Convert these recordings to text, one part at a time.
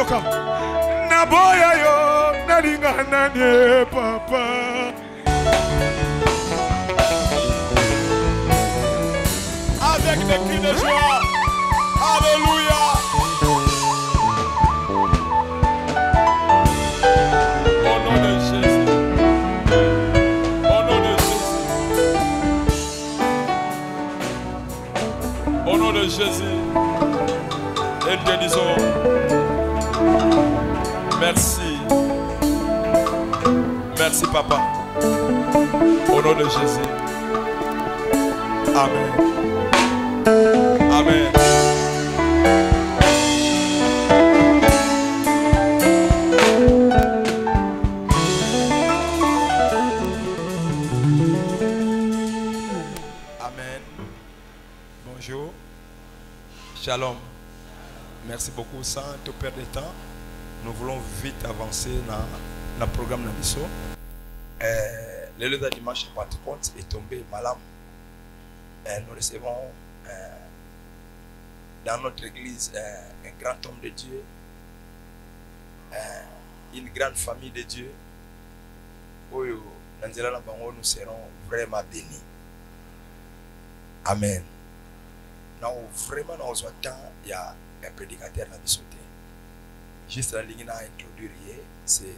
yoka. Naboya yo, nalinga nanye papa. Avec des cris de joie. Alléluia. Au nom de Jésus. Au nom de Jésus. Au nom de Jésus. Et nous te disons merci. Merci papa. Au nom de Jésus. Amen. Amen. Amen. Bonjour. Shalom. Merci beaucoup. Sans te perdre de temps, nous voulons vite avancer dans le programme Nabiso. Le lundi dimanche à Pentecôte est tombé malade. Nous recevons dans notre église un grand homme de Dieu, une grande famille de Dieu. Oyo, nous serons vraiment bénis. Amen. Nous vraiment nous attendons, il y a un prédicateur dans le juste la ligne à introduire, c'est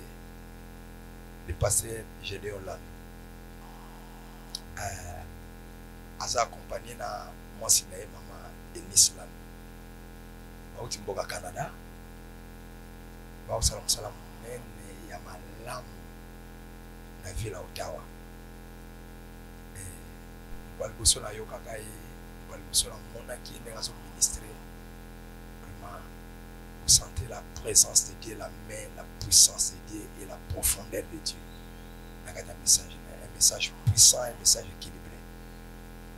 le pasteur Gédéon Lan. Asa accompagné na Monsignor Mama Eunice Lan. Bauti mboka Canada. Bao salam salam nene ya malamu na vila Ottawa. Balbuso na yoka kai balbuso na mona ki ne ngaso ministre. Vraiment vous sentez la présence de Dieu, la main, la puissance de Dieu et la profondeur de Dieu. Un message puissant, un message équilibré.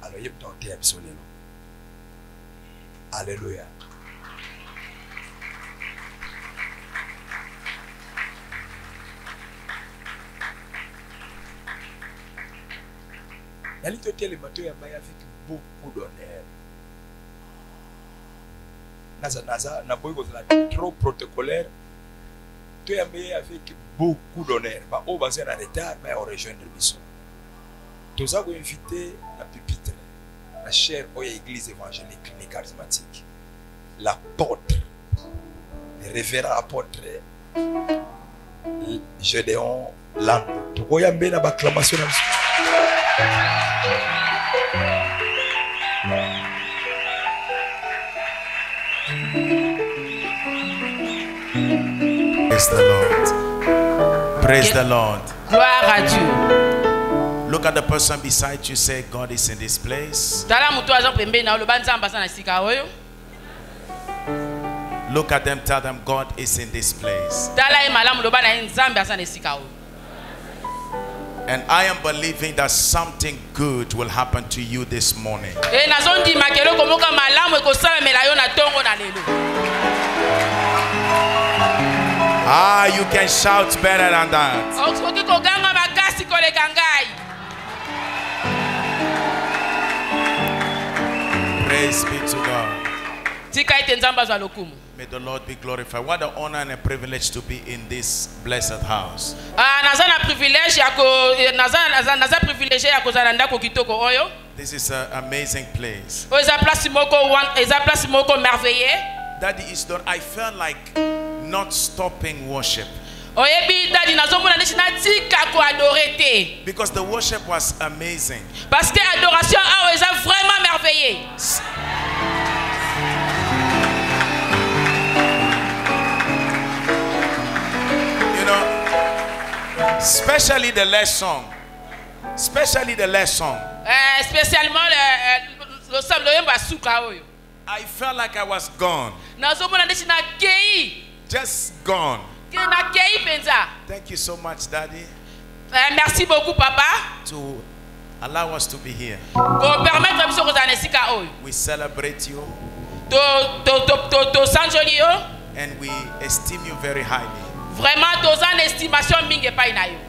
Alors, il y a un absolument. Alléluia. La ligne de le bateau est avec beaucoup d'honneur. Naza, trop protocolaire. Tu es avec beaucoup d'honneur. On va en retard, mais on rejoint le mission. Nous avons invité la pupitre, la chère église évangélique et charismatique, l'apôtre, le révérend apôtre Gédéon Lan. Tu vois bien la acclamation. Praise the Lord. Praise the Lord. Gloire à Dieu. Look at the person beside you. Say, God is in this place. Look at them. Tell them, God is in this place. And I am believing that something good will happen to you this morning. Ah, you can shout better than that. Praise be to God. May the Lord be glorified. What an honor and a privilege to be in this blessed house. This is an amazing place. Daddy is not, I felt like not stopping worship. Because the worship was amazing. Parce que l'adoration est vraiment merveilleuse. You know, especially the last song. Especially the last song. Spécialement le soul. I felt like I was gone. Just gone. Thank you so much, Daddy. Merci beaucoup, Papa. To allow us to be here. We celebrate you. And we esteem you very highly.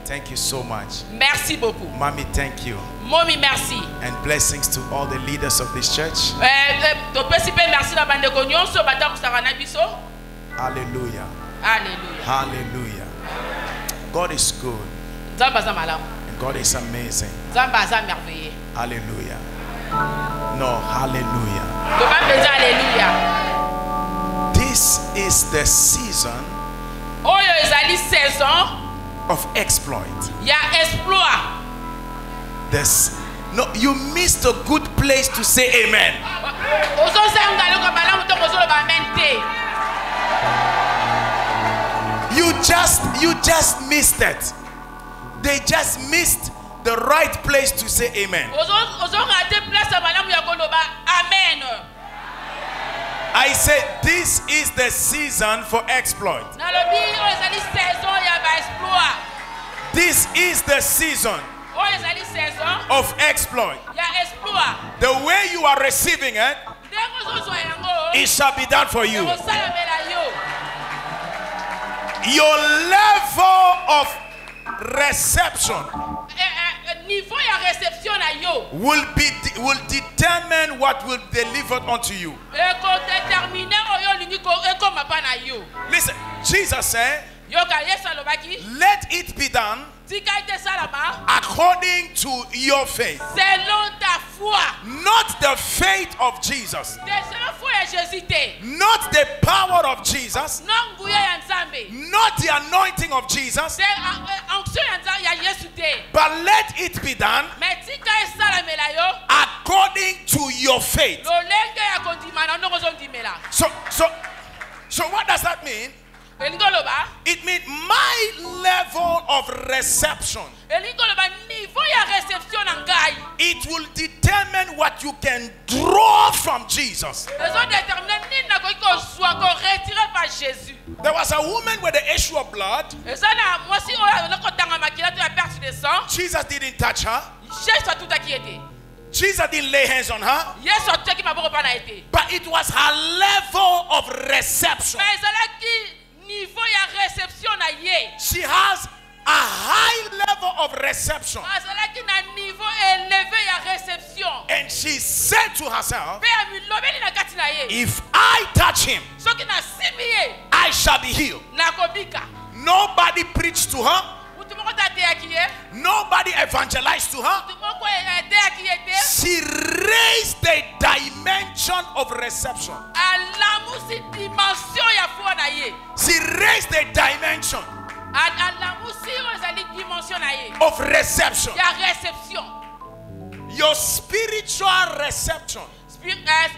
Thank you so much. Merci beaucoup. Mommy, thank you. Mommy, merci. And blessings to all the leaders of this church. Hallelujah. Alléluia. Hallelujah. God is good. Nzambe aza malamu. And God is amazing. Nzambe aza merveilleux. Hallelujah. No, hallelujah. Toba mpenza alléluia. This is the season Oyo ezali saison of exploit. ya exploit. This, no, you missed a good place to say amen. Ozozanga loko malamu to kozoloba amen te. You just missed it. They just missed the right place to say amen. Ozonga te place malamu ya koloba amen. I said this is the season for exploit. Nalobi oyo ezali saison ya ba exploit. This is the season Oyo ezali saison of exploit. ya exploit. The way you are receiving it, Ndenge ozozwa yango. it shall be done for you. Osalamela yo. Your level of reception Niveau ya réception na yo. will determine what will be delivered unto you. Eko déterminer oyo lingi ko ekoma pa na yo. Listen, Jesus said, Yoka Yesu alobaki, let it be done tika ite salama according to your faith. selon ta foi. Not the faith of Jesus, Selon foi ya Jésus te. not the power of Jesus, Non nguya ya Nzambe. not the anointing of Jesus, C'est onction ya Nzambe ya Yesu te. but let it be done Mais tika esalamela yo. according to your faith. Lolenge ya kondima na ndongo zondimela. So what does that mean? Elingo loba. It means my level of reception, Elingo loba niveau ya réception na ngai. it will determine what you can draw from Jesus. Ezo déterminer nini na ko soit ko retirer par Jésus. There was a woman with the issue of blood. Eza na mwasi oyo na kotanga makila to ya perte de sang. Jesus didn't touch her. Jésus atutaki ete. Jesus didn't lay hands on her. Yesu atutaki maboko pa na ete. But it was her level of reception. Mais ezalaki niveau ya réception na ye. She has a high level of reception. Azalaki na niveau élevé ya réception. And she said to herself, Pe amilobeli na kati na ye. if I touch him, Soki na simi ye I shall be healed. na kobika. Nobody preached to her. Mutu moko tateyaki ye. Nobody evangelized to her. Mutu moko ateyaki ye te. She raised the dimension of reception. Alamusi dimension ya foi na ye. She raised the dimension Alamusi oyo ezali dimension na ye. of reception. Ya réception. Your spiritual reception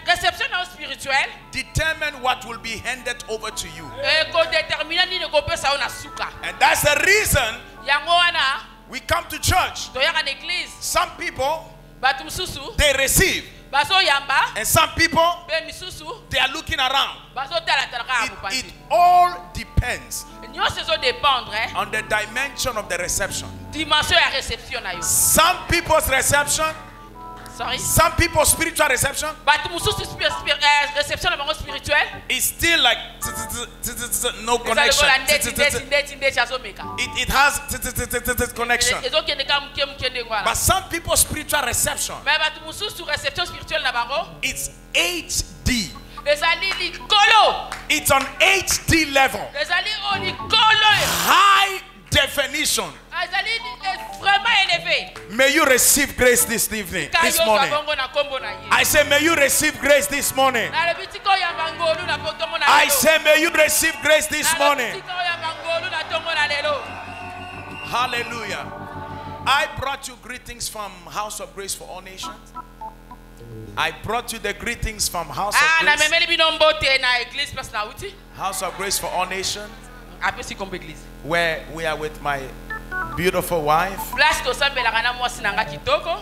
Réception na spirituelle. determine what will be handed over to you. Ko déterminer nini kopesa yo na suka. And that's the reason Yango wana we come to church. toyaka na église. Some people, Batu mususu they receive. bazoyamba And some people, pe misusu they are looking around. bazotalatalaka It mopasi. all depends Nyonso ezodépendre on the dimension of the reception. dimension ya réception na yo. Some people's reception, Sorry. some people's spiritual reception Batu mususu réception na bango spirituelle. is still like no connection. Ndeti azomeka. It has connection. Ezokende ka muke muke ndenge wana. But some people's spiritual reception, Mais batu mususu réception spirituelle na bango it's HD. ezali likolo. It's on HD level. Ezali o likolo. High definition. Ezali vraiment élevé. May you receive grace this evening, this Kayo morning. bongo na kombo na ye. I say, may you receive grace this morning. Na lebitiko ya bangolu na potongo na I lelo. say, may you receive grace this morning. Na lebitiko ya bangolu na tongo na lelo. Hallelujah. I brought you greetings from House of Grace for All Nations. I brought you the greetings from House of Na Grace. memeli bino mbote na église place na uti. House of Grace for All Nations, Apesi kombo église. where we are with my beautiful wife. Place to sambelaka na mwasi nanga kitoko.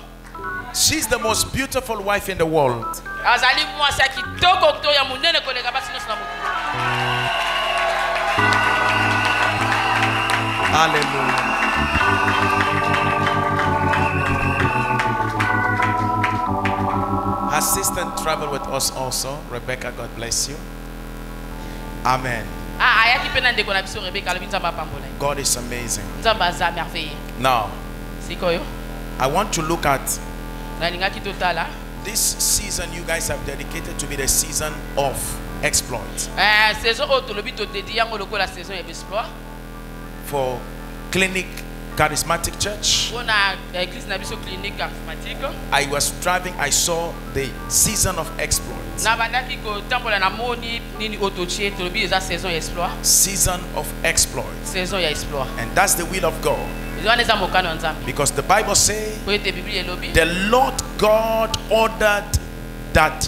She's the most beautiful wife in the world. Azali mwasi ya kitoko to ya munene koleka basi nyonso na mutu. Hallelujah. Her sister traveled with us also. Rebecca, God bless you. Amen. Ayaki pena ndeko na biso Rebecca lobi nzamba pambola. God is amazing. Nzamba aza merveilleux. Now, Sikoyo. I want to look at Na lingaki totala. this season you guys have dedicated to be the season of exploits. Saison haute, le but de dire que la saison est exploit. For Clinic Charismatic Church, On a église nabiso clinique charismatique. I was driving, I saw the season of exploits. Na bandaki ko tambola na moni nini otoche to bi eza saison ya exploit. Season of exploits. Saison ya exploit. And that's the will of God. Ezwaneza mokano nzambe. Because the Bible says, Ko ete Biblia elobi. the Lord God ordered that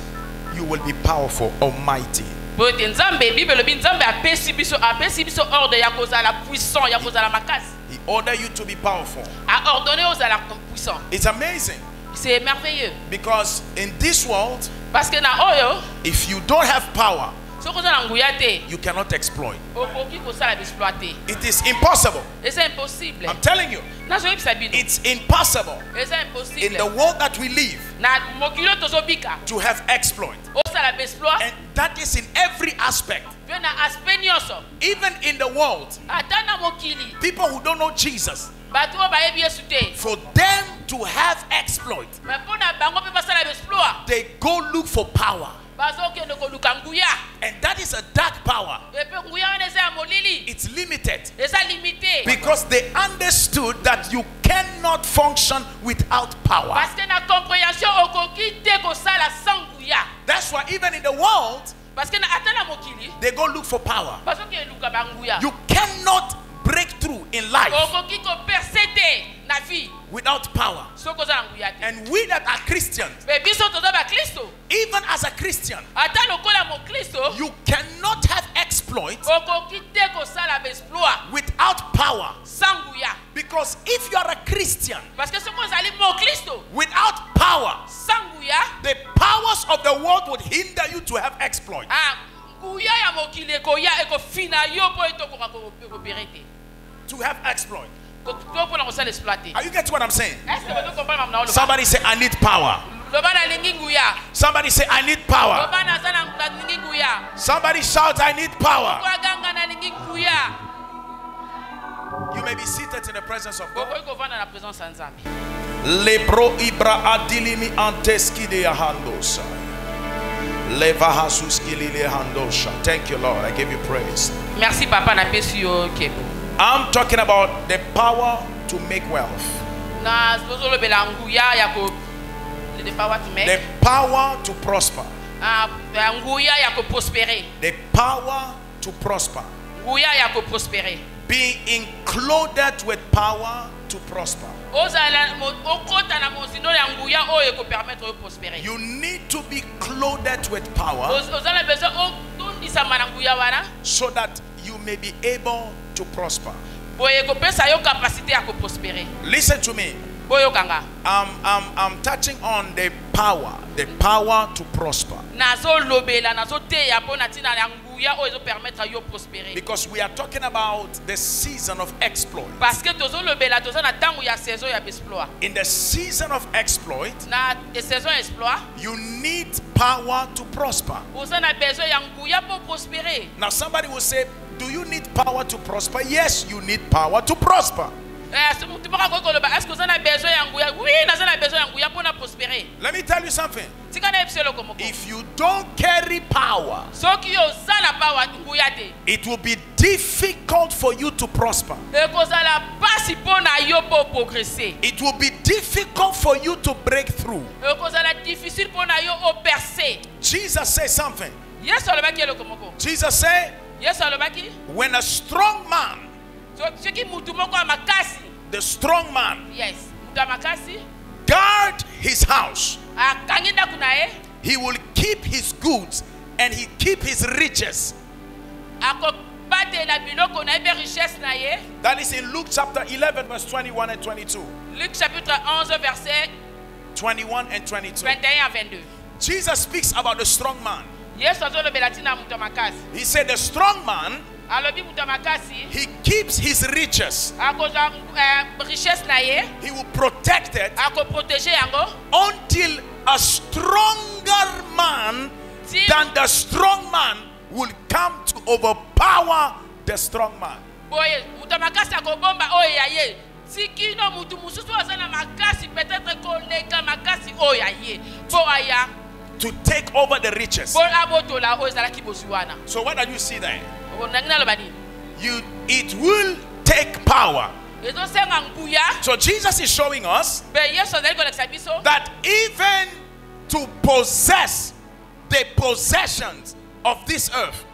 you will be powerful, almighty. Po ete nzambe Biblia elobi nzambe apesi biso ordre ya kozala puissant ya kozala makasi. He ordered you to be powerful. A ordonné ozala puissant. It's amazing. C'est merveilleux. Because in this world, Parce que na oyo if you don't have power, soko za nguya te you cannot exploit. okoki kosala exploiter. It is impossible. Et c'est impossible. I'm telling you, Na so yebisa bino. it's impossible Et c'est in impossible. the world that we live Na mokilo tozobika. to have exploit. Osala exploit. And that is in every aspect. Pe na aspect nyonso. Even in the world, Ata na mokili. people who don't know Jesus, Bato bayebi Yesu te. for them to have exploit, Mais pona bango pe basala exploit. they go look for power. Bazokende koluka nguya. And that is a dark power. Et pe nguya wana eza ya molili. It's limited. Eza limité. Because they understood that you cannot function without power. Parce que na compréhension okoki te kosala sans nguya. That's why even in the world, Parce que na ata na mokili. they go look for power. Bazoke luka banguya. You cannot break through in life Okoki ko percer te na vie. without power. Soko za nguya te. And we that are Christians, Pe biso toza ba Kristo. even as a Christian, Ata lokola mo Kristo. you cannot have exploits Okoki te kosala exploit without power. sans nguya. Because if you are a Christian Parce que soko zali mo Kristo without power, sans nguya. the powers of the world would hinder you to have exploit. Nguya ya mokili ekoya ekofina yo po etokoka kopere te. To have exploit. Topona kosala exploiter. Are you getting what I'm saying? Est-ce que vous comprenez maintenant le Somebody say, I need power. loba na lingi nguya. Somebody say, I need power. Loba na zana lingi nguya. Somebody shout, I need power. Kwa ganga na lingi nguya. You may be seated in the presence of God. Boko kovana na présence ya Nzambe. Lebro ibra adilimi anteski de yahandosa. Leva hasuski lile handosha. Thank you, Lord. I give you praise. Merci papa na pesi yo kebo. I'm talking about the power to make wealth. Na zozolo bela nguya ya ko the power to make. The power to prosper. Nguya ya ko prospérer. The power to prosper. Nguya ya ko prospérer. Being included with power to prosper. Ozala okota na mozino ya nguya oyo ko permettre de prospérer. You need to be clothed with power Ozala besoin otondisa mana nguya wana. so that you may be able to prosper. Boye ko pesa yo capacité ya ko prospérer. Listen to me. Boyo kanga. I'm touching on the power to prosper. Nazo lobela nazo teya pona tina ya nguya oyo zo permettre yo prospérer. Because we are talking about the season of exploit. Parce que tozo lobela toza na tango ya saison ya exploit. In the season of exploit, Na saison exploit, you need power to prosper. oza na besoin ya nguya pour prospérer. Now somebody will say, do you need power to prosper? Yes, you need power to prosper. Est-ce que oza na besoin ya nguya? Oui, naza na besoin ya nguya pour na prospérer. Let me tell you something. Tika na epselo komoko. If you don't carry power, Soki oza na power nguya te. it will be difficult for you to prosper. Ekozala pasi pona yo pour progresser. It will be difficult for you to break through. Ekozala difficile pona yo o percer. Jesus said something. Yesu alobaki eloko moko. Jesus said, Yesu alobaki when a strong man, soki mutu moko ya makasi. the strong man, Yes, mutu ya makasi guard his house, akangi ndaku na ye. he will keep his goods and he keep his riches. Akobatela biloko na ye pe richesse na ye. That is in Luke chapter 11 verse 21 and 22. Luc chapitre 11 verset 21 and 22. 21 à 22. Jesus speaks about the strong man. Yesu azolobela tina mutu ya makasi. He said the strong man, Alobi mutu ya makasi he keeps his riches. akozwa richesse na ye, He will protect it akoprotege yango until a stronger man than the strong man will come to overpower the strong man. boye mutu ya makasi akobomba oyo ya ye. Tikino mutu mususu aza na makasi peut-être koleka makasi oyo ya ye. Po aya to take over the riches. Bon abotola o ezalaki bozuwana. So what do you see there? Nangina lobani. It will take power. Ezo senga nguya. So Jesus is showing us Be Yesu azali kolekisa biso. that even to possess the possessions of this earth,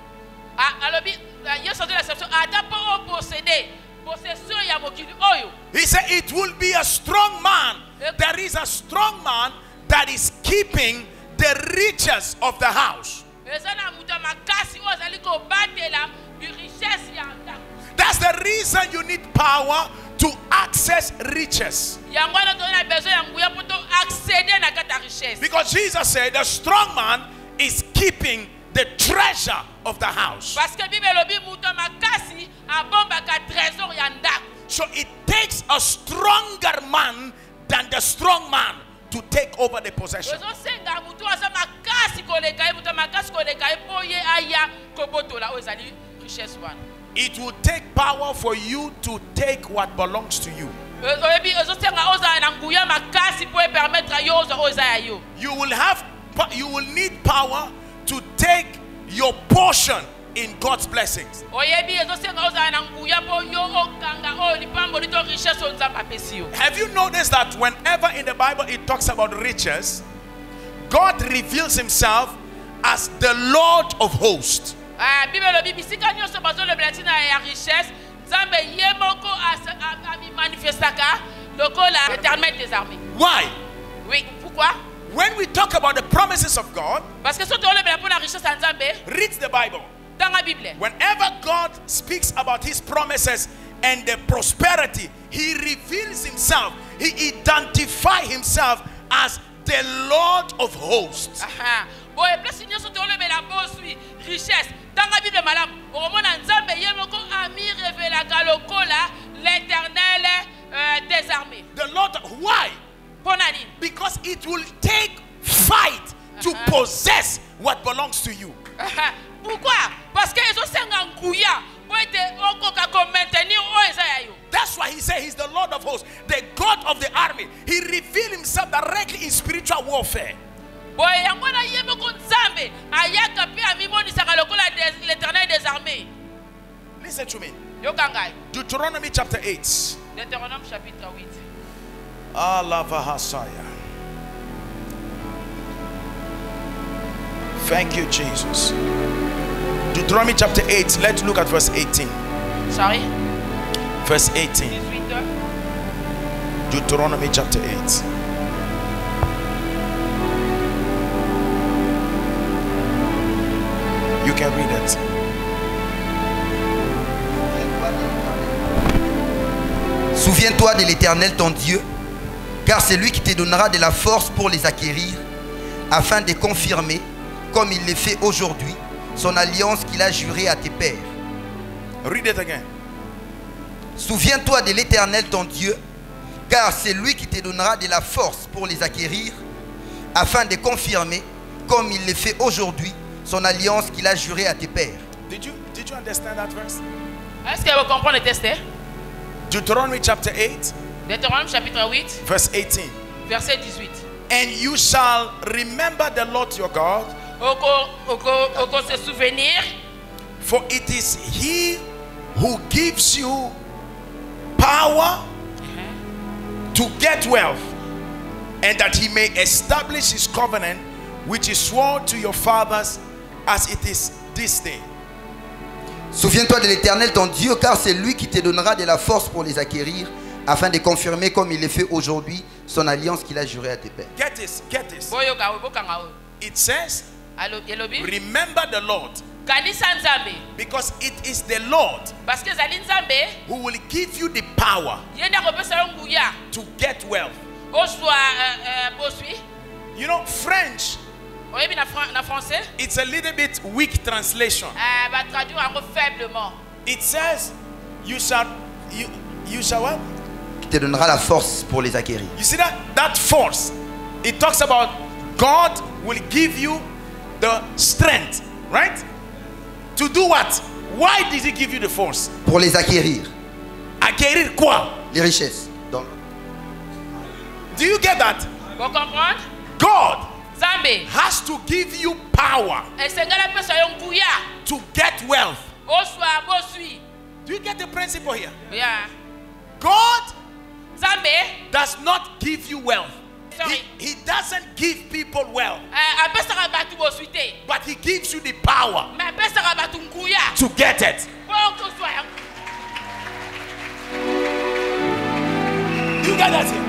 Alobi Yesu azali kolekisa ata po o posséder possession ya mokili oyo. he said it will be a strong man. There is a strong man that is keeping the riches of the house. Ezana mutu makasi o azali ko batela bi richesse ya ndako. That's the reason you need power to access riches. Yango na tona besoin ya nguya poto accéder na kata richesse. Because Jesus said the strong man is keeping the treasure of the house. Parce que Bible lobi mutu makasi abomba ka trésor ya ndako. So it takes a stronger man than the strong man to take over the possession. Ezo senga mutu asa makasi koleka mutu makasi koleka po ye aya kobotola o ezali richesse wana. It will take power for you to take what belongs to you. You will need power to take your portion in God's blessings. Have you noticed that whenever in the Bible it talks about riches, God reveals himself as the Lord of hosts? Why? Oui, pourquoi? When we talk about the promises of God, Parce que read the Bible. dans la Bible. Whenever God speaks about his promises and the prosperity, he reveals himself, he identifies himself as the Lord of hosts. Richesse. Dans la Bible, madame, l'Éternel des armées. The Lord, why? Because it will take fight to possess what belongs to you. Pourquoi? Parce que ils ont 50 couillas pour être maintenir. That's why he said he's the Lord of hosts, the God of the army. He revealed himself directly in spiritual warfare. L'Éternel des armées. Listen to me. Yokangai. Deuteronomy chapter 8. Deutéronome chapitre 8. Alavahasaya. Thank you, Jesus. Deuteronomy chapter 8. Let's look at verse 18. Sorry. Verse 18. 18. Deuteronomy chapter 8. You can read it. Souviens-toi de l'Éternel ton Dieu, car c'est lui qui te donnera de la force pour les acquérir, afin de confirmer, comme il le fait aujourd'hui, son alliance qu'il a jurée à tes pères. Read it again. Souviens-toi de l'Éternel ton Dieu, car c'est lui qui te donnera de la force pour les acquérir, afin de confirmer, comme il le fait aujourd'hui, son alliance qu'il a jurée à tes pères. Did you understand that verse? Est-ce que vous comprenez le texte? Deuteronomy chapter 8. Deutéronome chapitre 8. Verse 18. Verset 18. And you shall remember the Lord your God, Oko se souvenir. for it is he who gives you power to get wealth, and that he may establish his covenant which is sworn to your fathers as it is this day. Souviens-toi de l'Éternel ton Dieu, car c'est lui qui te donnera de la force pour les acquérir, afin de confirmer comme il le fait aujourd'hui son alliance qu'il a jurée à tes pères. Get this, get this. It says, remember the Lord, because it is the Lord who will give you the power to get wealth. You know, French, it's a little bit weak translation. It says, you shall what? Qui te donnera la force pour les acquérir. You see that force? It talks about God will give you the strength, right? To do what? Why did he give you the force? Pour les acquérir. Acquérir quoi? Les richesses. Do you get that? Vous comprenez? God Nzambe has to give you power esengala pesa yo nguya to get wealth. oswa bosui. Do you get the principle here? Yeah. God Nzambe does not give you wealth. sorry. He doesn't give people wealth, Apesaka batu bosui te. but he gives you the power Mais apesaka batu nguya. to get it. Pour que soit. You get that here?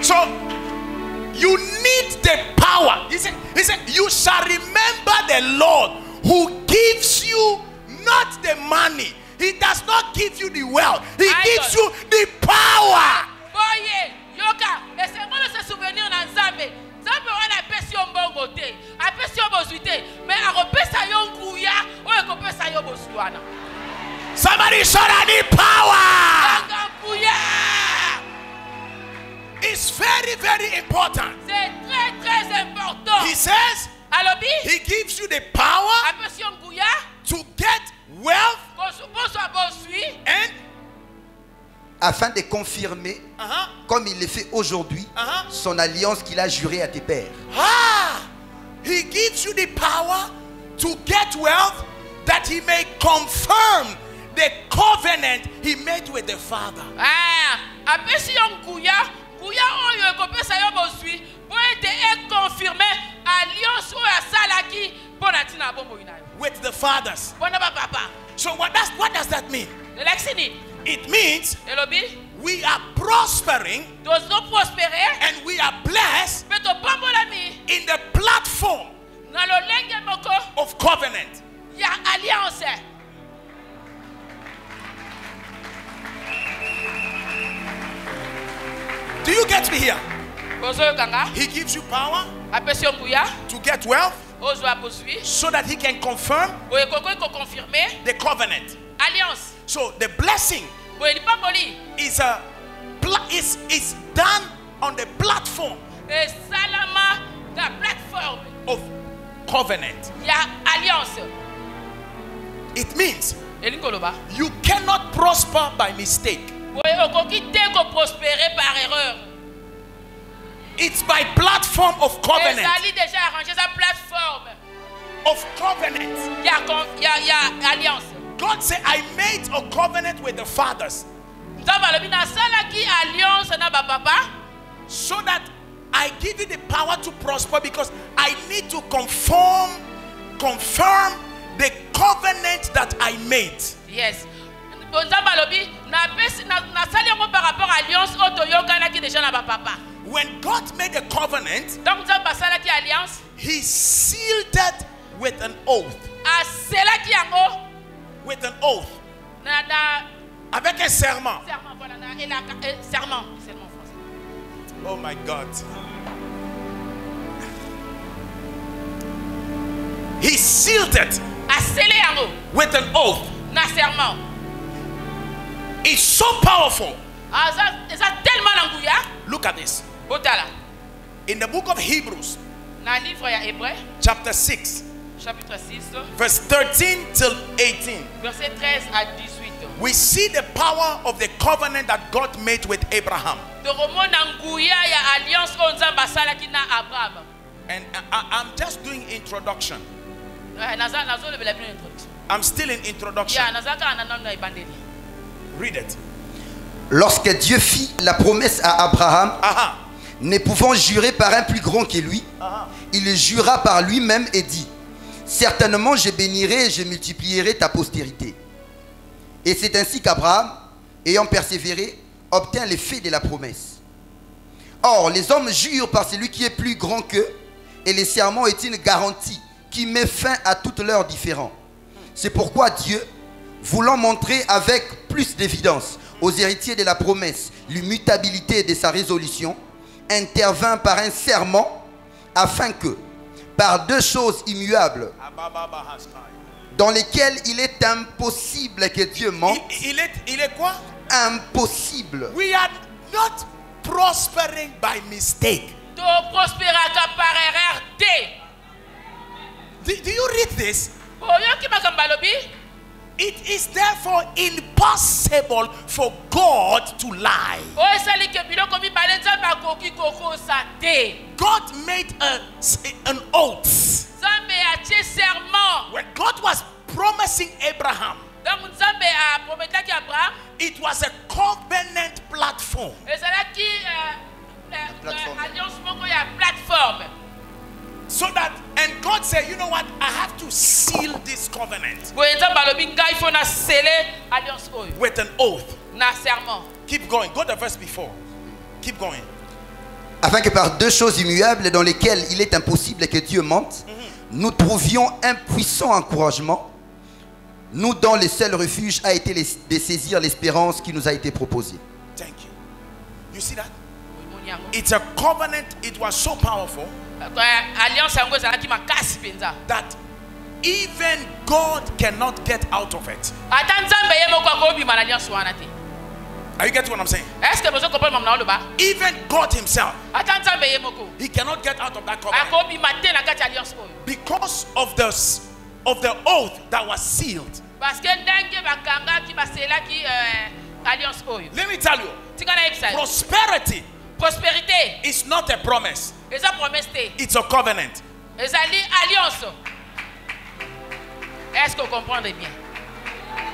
So you need the power. He said, you shall remember the Lord who gives you not the money. He does not give you the wealth. He gives you the power. Boye, yoka, esengolo se souvenir na Nzambe. Nzambe wana apesi yo mbongo te, apesi yo bozwi te, mais akopesa yo nguya, oyo ekopesa yo bozwi wana. Somebody shout out the power. Nguya! It's very, very important. C'est très très important. He says Alobi, he gives you the power apesi yo nguya, to get wealth bozwa bozwi, and afin de confirmer, comme il le fait aujourd'hui, son alliance qu'il a jurée à tes pères. He gives you the power to get wealth that he may confirm the covenant he made with the Father. apesi yo nguya, nguya oyo ekopesa yo bozwi, po ete confirmer alliance oyo asalaki po na tina bombo inayo. With the fathers. Bona ba papa. So what does that mean? Lexini. It means Elobi, we are prospering tozo prospérer, and we are blessed mais to pambolami in the platform na lolenge moko of covenant. ya alliance. Do you get me here? Bozo kanga, He gives you power apesi yo nguya, to get wealth ozwa bozwi, so that he can confirm boye koko ko confirmer the covenant. alliance. So the blessing Boye li pamboli, is done on the platform esalama na plateforme of covenant. ya alliance. It means Elingoloba. you cannot prosper by mistake. Boye okoki te ko prospérer par erreur. It's by platform of covenant. Ezali déjà arrangé sa plateforme Of covenant. ya alliance. God said, I made a covenant with the fathers Nzambe alobi nasalaki alliance na ba papa so that I give you the power to prosper, because I need to confirm the covenant that I made. yes. Nzambe alobi nasali yango par rapport à alliance oyo toyokanaki déjà na ba papa. When God made a covenant, Donc Nzambe asalaki alliance, he sealed it with an oath. aselaki yango With an oath. na Avec un serment. serment, voilà, serment en français. Oh my God. He sealed it Asele yango with an oath. na serment. It's so powerful. Eza tellement na nguya. Look at this. Botala. In the book of Hebrews, Na livre ya Hébreu, chapter 6, chapitre 6, verse 13 till 18, verset 13 à 18. we see the power of the covenant that God made with Abraham. Toromona nguya ya alliance oyo Nzambe asalaki na Abraham. And I'm just doing introduction. Nazolobela bino introduction. I'm still in introduction. Ya nazaka na nanu na ebandeli. Read it. Lorsque Dieu fit la promesse à Abraham, ne pouvant jurer par un plus grand que lui, il jura par lui-même et dit: certainement je bénirai et je multiplierai ta postérité. Et c'est ainsi qu'Abraham, ayant persévéré, obtint l'effet de la promesse. Or, les hommes jurent par celui qui est plus grand qu'eux, et le serment est une garantie qui met fin à toutes leurs différends. C'est pourquoi Dieu, voulant montrer avec plus d'évidence aux héritiers de la promesse l'immutabilité de sa résolution, intervint par un serment, afin que, par deux choses immuables, dans lesquelles il est impossible que Dieu mente. Il est quoi? Impossible. We are not prospering by mistake. To prosperaka par erreur te. Do you read this? Oyoki makambo alobi? It is therefore impossible for God to lie. oyo esali ke biloko mibale nzambe akoki kokosa te. God made an oath. Nzambe atie serment. When God was promising Abraham, Donc nzambe aprometaki Abraham, it was a covenant platform. ezalaki Plateforme. alliance moko ya plateforme. So that, and God said, you know what, I have to seal this covenant Boye nzambe alobi ngai fo na scellé alliance oyo with an oath. na serment. Keep going. Go the verse before. Keep going. Afin que par deux choses immuables dans lesquelles il est impossible que Dieu mente, nous trouvions un puissant encouragement, nous dont le seul refuge a été de saisir l'espérance qui nous a été proposée. Thank you. You see that? Omoni yango. It's a covenant. It was so powerful Alliance yango ezalaki makasi penza. that even God cannot get out of it. Ata nzambe ye moko akobima na alliance wana te. Are you getting what I'm saying? Est-ce que bozo comprendre mamna oloba? Even God himself, Ata nzambe ye moko he cannot get out of that covenant akobima te na kati ya alliance oyo. because of the oath that was sealed. Parce que ndenge bakangaki baselaki alliance oyo. Let me tell you, Tika na yebisa. prosperity Prospérité is not a promise. eza promesse te. It's a covenant. Ezali alliance. Est-ce que vous comprenez bien?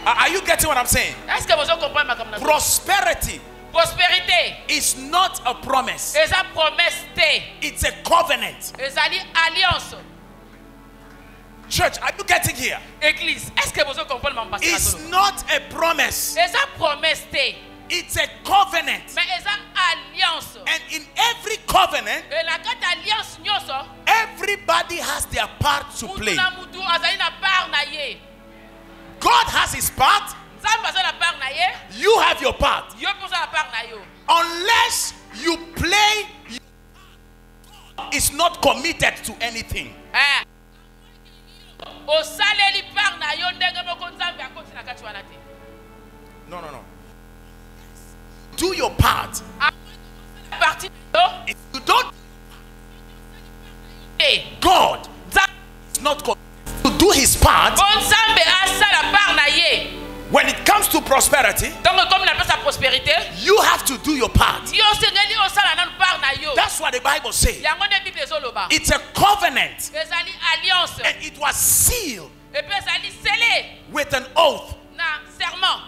Are you getting what I'm saying? Est-ce que vous comprenez ma comme Prosperity prospérité is not a promise. eza promesse te. It's a covenant. Ezali alliance. Church, are you getting here? Église, est-ce que vous comprenez ma pasteur? It's not a promise. Eza promesse te. It's a covenant. Mais eza alliance. And in every covenant, Et la kati alliance nyonso, everybody has their part to mutu play. na mutu azali na part na ye. God has his part. Nzambe aza na part na ye, You have your part. yo mpe oza na part na yo. Unless you play, God is not committed to anything. Osaleli part na yo ndenge moko nzambe akoti na kati wana te. No, no, no. Do your part. Parti na yo, If you don't, te. God is not committed to do his part. Bon nzambe asala part na ye. When it comes to prosperity, Donc comme na pesa prospérité, you have to do your part. yo sengeli osala nanu part na yo. That's what the Bible says. Yango nde Bible ezoloba. It's a covenant, Ezali alliance. and it was sealed Et puis ezali scellé with an oath na serment.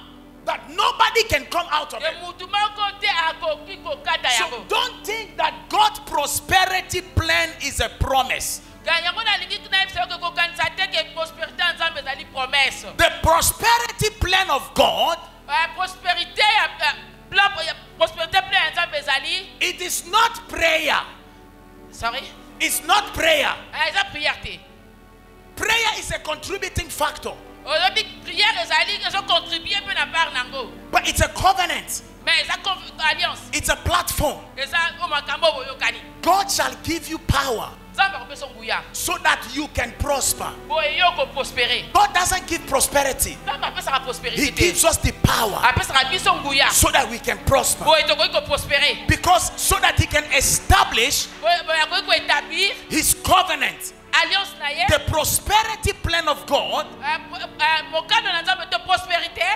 that nobody can come out of Et it. mutu moko te akoki kokata So yango. don't think that God's prosperity plan is a promise. Yango nalingi na yebisa yo kokanisa te ke prospérité ya nzambe ezali promesse. The prosperity plan of God, Prospérité ya prospérité plan ya nzambe ezali. it is not prayer. Sorry. It's not prayer. Eza prière te. Prayer is a contributing factor, Olobi prière ezali ezo contribuer pe na part nango. but it's a covenant. Mais eza alliance. It's a platform. Eza o makambo boyokani. God shall give you power Nzambe akopesa nguya. so that you can prosper. Boye yo ko prospérer. God doesn't give prosperity. Nzambe apesaka He prospérité te. gives us the power Apesaka biso nguya. so that we can prosper. Boye tokoki ko prospérer. Because so that he can establish Boye akoki ko établir his covenant. alliance na ye. The prosperity plan of God. Mokano na nzambe to prospérité.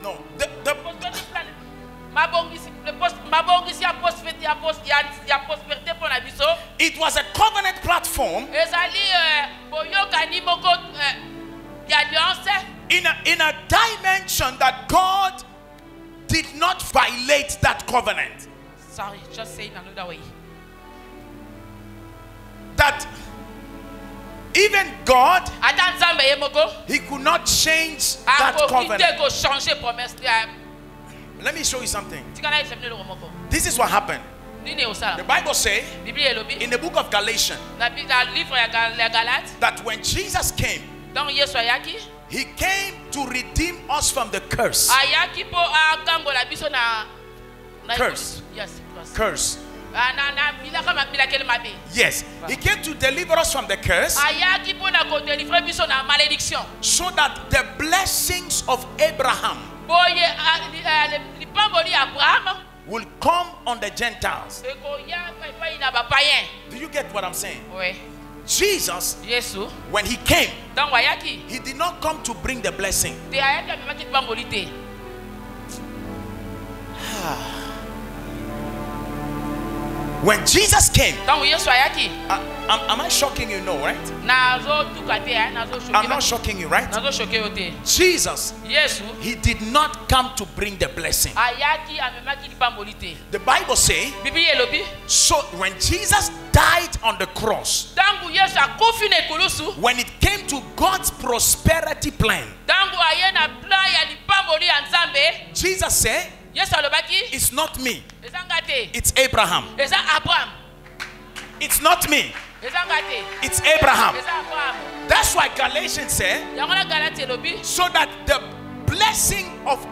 No, Prospérité plan. Mabongisi ya prospérité pour na biso. it was a covenant platform Ezali boyokani moko ya alliance. in a dimension that God did not violate that covenant. Sorry, just say in another way. That even God, Ata nzambe ye moko. he could not change that covenant. Akoki te ko changer promesse. Let me show you something. Tika na yebisa bino moko. This is what happened. Nini The osala? Bible says Bible elobi. in the book of Galatians Na livre ya Galate. that when Jesus came, Donc Yesu ayaki. he came to redeem us from the curse. Ayaki po akangola biso na Curse. Yes, curse. Curse. Na bilaka mabilakele mabe. Yes. He came to deliver us from the curse Ayaki po na ko délivrer biso na malédiction. so that the blessings of Abraham Boye lipamboli ya Abraham will come on the Gentiles. eko ya pa na ba païen. Do you get what I'm saying? Oui. Jesus, Yesu when he came, ntango ayaki he did not come to bring the blessing. te ayaki amemaki libamboli te. When Jesus came, Ntango Yesu ayaki am I shocking you? No, right? nazotuka te I'm not shocking you, right? nazoshoke yo te. Jesus, Yesu he did not come to bring the blessing. ayaki amemaki libamboli te. The Bible says, Biblia elobi so when Jesus died on the cross, ntango Yesu akufi na ekulusu, when it came to God's prosperity plan, ntango aye na plan ya libamboli ya Nzambe, Jesus said, Yesu alobaki it's not me, eza nga te, it's Abraham. eza Abraham, It's not me, eza nga te, it's Abraham. eza Abraham. That's why Galatians said, Yango na Galate elobi so that the blessing of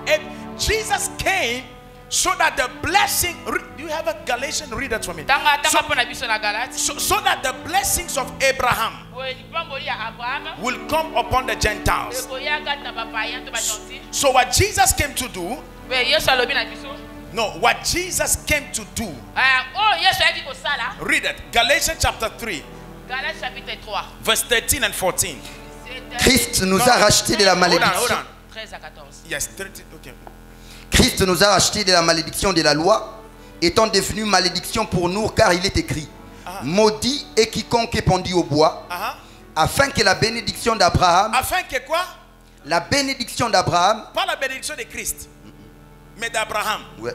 Jesus came, so that the blessing, do you have a Galatian? Read that for me. tanga So, mpo na biso na Galate so that the blessings of Abraham boye libamboli ya Abraham will come upon the Gentiles. ekoyaka na bapaya to bagentil. So what Jesus came to do, Me Yesu alobi na biso no, what Jesus came to do, oh Yesu ayaki kosala. read it. Galatians chapter 3, Galate chapitre 3 verse 13 and 14. Christ nous a rachetés de la Hold on, hold malédiction. on. 13 à 14. Yes, 13, okay. Christ nous a rachetés de la malédiction de la loi, étant devenu malédiction pour nous, car il est écrit, maudit est quiconque est pendu au bois, afin que la bénédiction d'Abraham, Afin que quoi? la bénédiction d'Abraham, Pas la bénédiction de Christ, mais d'Abraham. ouais,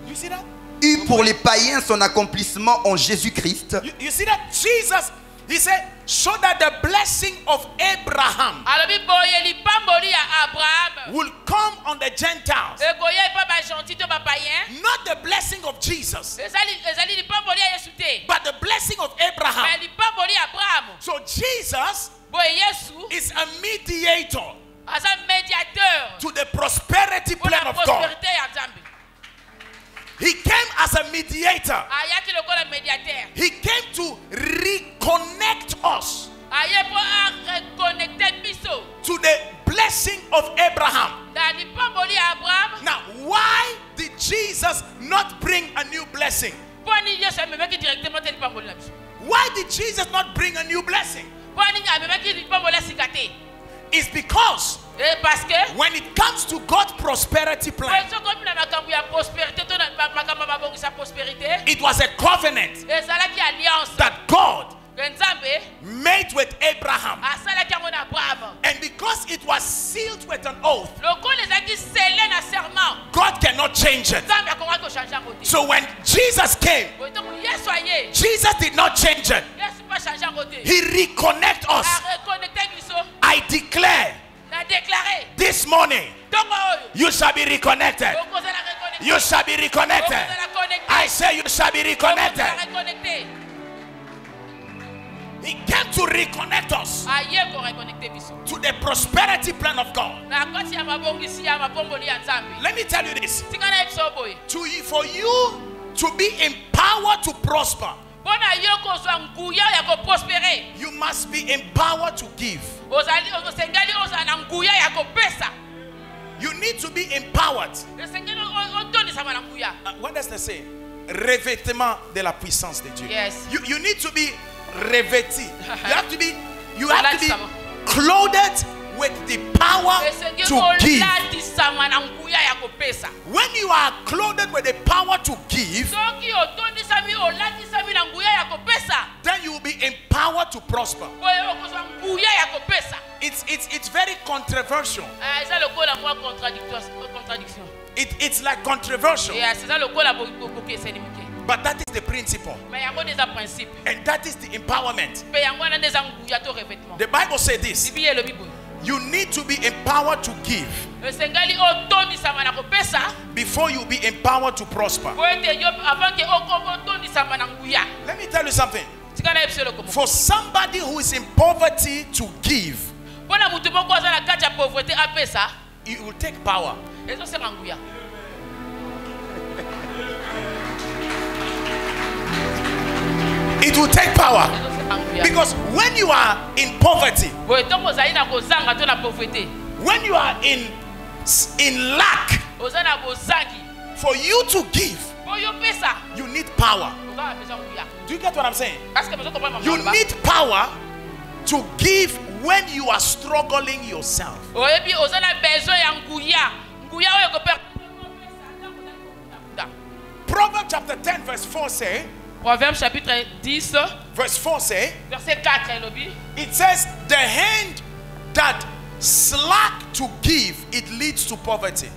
You see that? eut pour les païens son accomplissement en Jésus-Christ, You see that? Jesus, he said, so that the blessing of Abraham Alobi boye libamboli ya Abraham will come on the Gentiles. ekoye pa bagentil to bapayen. Not the blessing of Jesus, Ezali libamboli ya Yesu te, but the blessing of Abraham. mais libamboli ya Abraham. So Jesus Boye Yesu is a mediator aza médiateur to the prosperity pour la plan of God. prospérité ya Nzambe. He came as a mediator. Ayaki lokola médiateur. He came to reconnect us Aye po a reconnecter biso to the blessing of Abraham. na libamboli ya Abraham. Now, why did Jesus not bring a new blessing? Poni Yesu amemaki directement te libamboli na biso. Why did Jesus not bring a new blessing? Poni amemaki libamboli ya sika te. It's because Parce que when it comes to God's prosperity plan, comme na makambo ya prospérité to na makambo mabongisa prospérité, it was a covenant ezalaki alliance that God que Nzambe made with Abraham. asalaki yango na Abraham. And because it was sealed with an oath, Lokola ezalaki scellé na serment, God cannot change it. Nzambe akongaki kochange yango te. So when Jesus came, Boye ntango Yesu aye, Jesus did not change it. Yesu pa change yango te. He reconnect us. A reconnecté biso I declare na déclaré this morning, ntongo oyo you shall be reconnected. okozala reconnecté. You shall be reconnected. Okozala connecté. I say you shall be reconnected. Okozala reconnecté. He came to reconnect us Aye ko reconnecté biso to the prosperity plan of God. na kati ya mabongisi ya mabomboli ya Nzambe. Let me tell you this. Tika na biso boye. For you to be empowered to prosper, Bona yo kozwa nguya ya ko prospérer. you must be empowered to give. Ozali osengali ozala na nguya ya ko pesa. You need to be empowered. Osengali otondisa na nguya. What does that say? Revêtement de la puissance de Dieu. Yes. You need to be revêti. You have to be Relax, clothed with the power to give. Olatisa na nguya ya ko pesa. When you are clothed with the power to give, Soki otondisa mi olatisa mi na nguya ya ko pesa. then you will be empowered to prosper. Boye okozwa nguya ya ko pesa. It's very controversial. Eza lokola mwa contradiction. It's like controversial. Yes, eza lokola bokeseni muke. But that is the principle. Mais yango neza principe. And that is the empowerment. Pe yango na neza nguya to revêtement. The Bible says this. Biblia elobi boye. You need to be empowered to give Osengali otondisa na ko pesa. before you be empowered to prosper. Boete yo avant que otondisa na nguya. Let me tell you something. Tika na episode komo. For somebody who is in poverty to give, Bona mutu moko aza na kati ya pauvreté a pesa. it will take power. Ezo senga nguya. It will take power. Ezo senga nguya. Because when you are in poverty, Boye tongo zali na kozanga to na pauvreté. when you are in lack, Oza na bozangi. for you to give, Po yo pesa. You need power. Oza pesa nguya. Do you get what I'm saying? Parce que besoin comprendre You maman. need power to give when you are struggling yourself. Oyebi oza na besoin ya nguya. Nguya oyo ko pesa. Proverbs chapter 10 verse 4 say, Proverbe chapitre 10 verse 4 say, verset 4 elobi. it says, the hand that slack to give, it leads to poverty.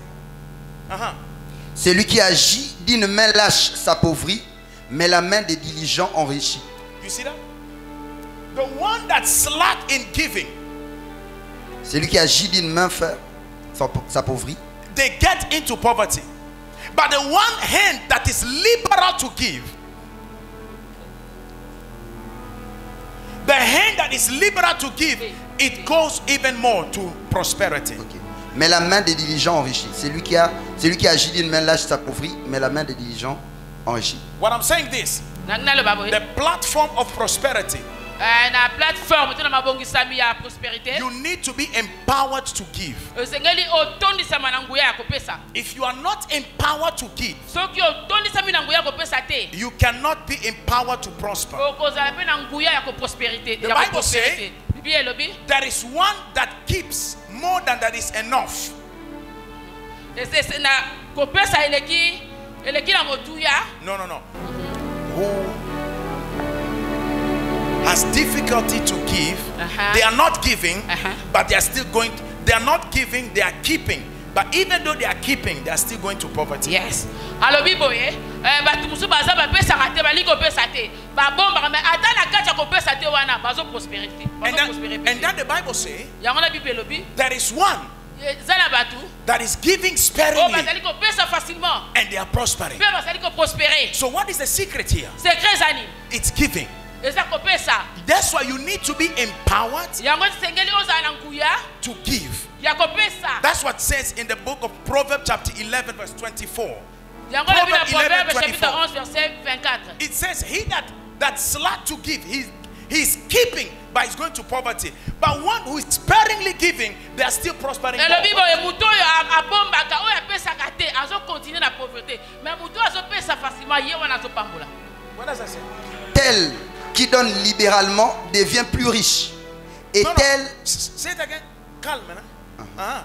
Celui qui agit d'une main lâche s'appauvrit, mais la main des diligents enrichit. You see that? The one that slack in giving, Celui qui agit d'une main ferme s'appauvrit, they get into poverty. But the one hand that is liberal to give, the hand that is liberal to give, it goes even more to prosperity. okay. Mais la main des diligents enrichit. Celui qui agit d'une main lâche s'appauvrit, mais la main des diligents enrichit. What I'm saying this, Nangna le babo. the platform of prosperity, Na plateforme tuna mabongisami ya prospérité. you need to be empowered to give. Osengeli otondisama na nguya ya kopesa. If you are not empowered to give, Soki otondisami na nguya ya kopesa te. you cannot be empowered to prosper. Okozala pe na nguya ya prospérité. The Bible say, Bible elobi. there is one that keeps more than that is enough. Na kopesa eleki na motuya. No. Who has difficulty to give? They are not giving, but they are still going. They are not giving, they are keeping. But even though they are keeping, they are still going to poverty. Yes. Alobi boye, batu musu baza ba pesa kate bali ko pesa te. Ba bomba mais ata na kacha ko pesa te wana bazo prospérité. And then the Bible says, Yango na Bible elobi. there is one Zana batu. that is giving Oh sparingly bazali ko pesa facilement. and they are prospering. Pe bazali ko prospérer. So what is the secret here? Secret zani. It's giving. Eza ko pesa. That's why you need to be empowered Yango sengeli oza na nguya to give. ya ko pesa. That's what it says in the book of Proverbs chapter 11 verse 24. Yango na Proverbs Proverbe 11, chapitre 24. 11 verset 24. It says he that slack to give, he's keeping, but he's going to poverty. But one who is sparingly giving, they are still prospering. Elobi more. boye muto yo abombaka oya pesa kate azo continuer na pauvreté. Mais muto azo pesa facilement ye wana azo pambola. What does that say? Tel qui donne libéralement devient plus riche. Et No, no. tel, Say it again. Calm, man.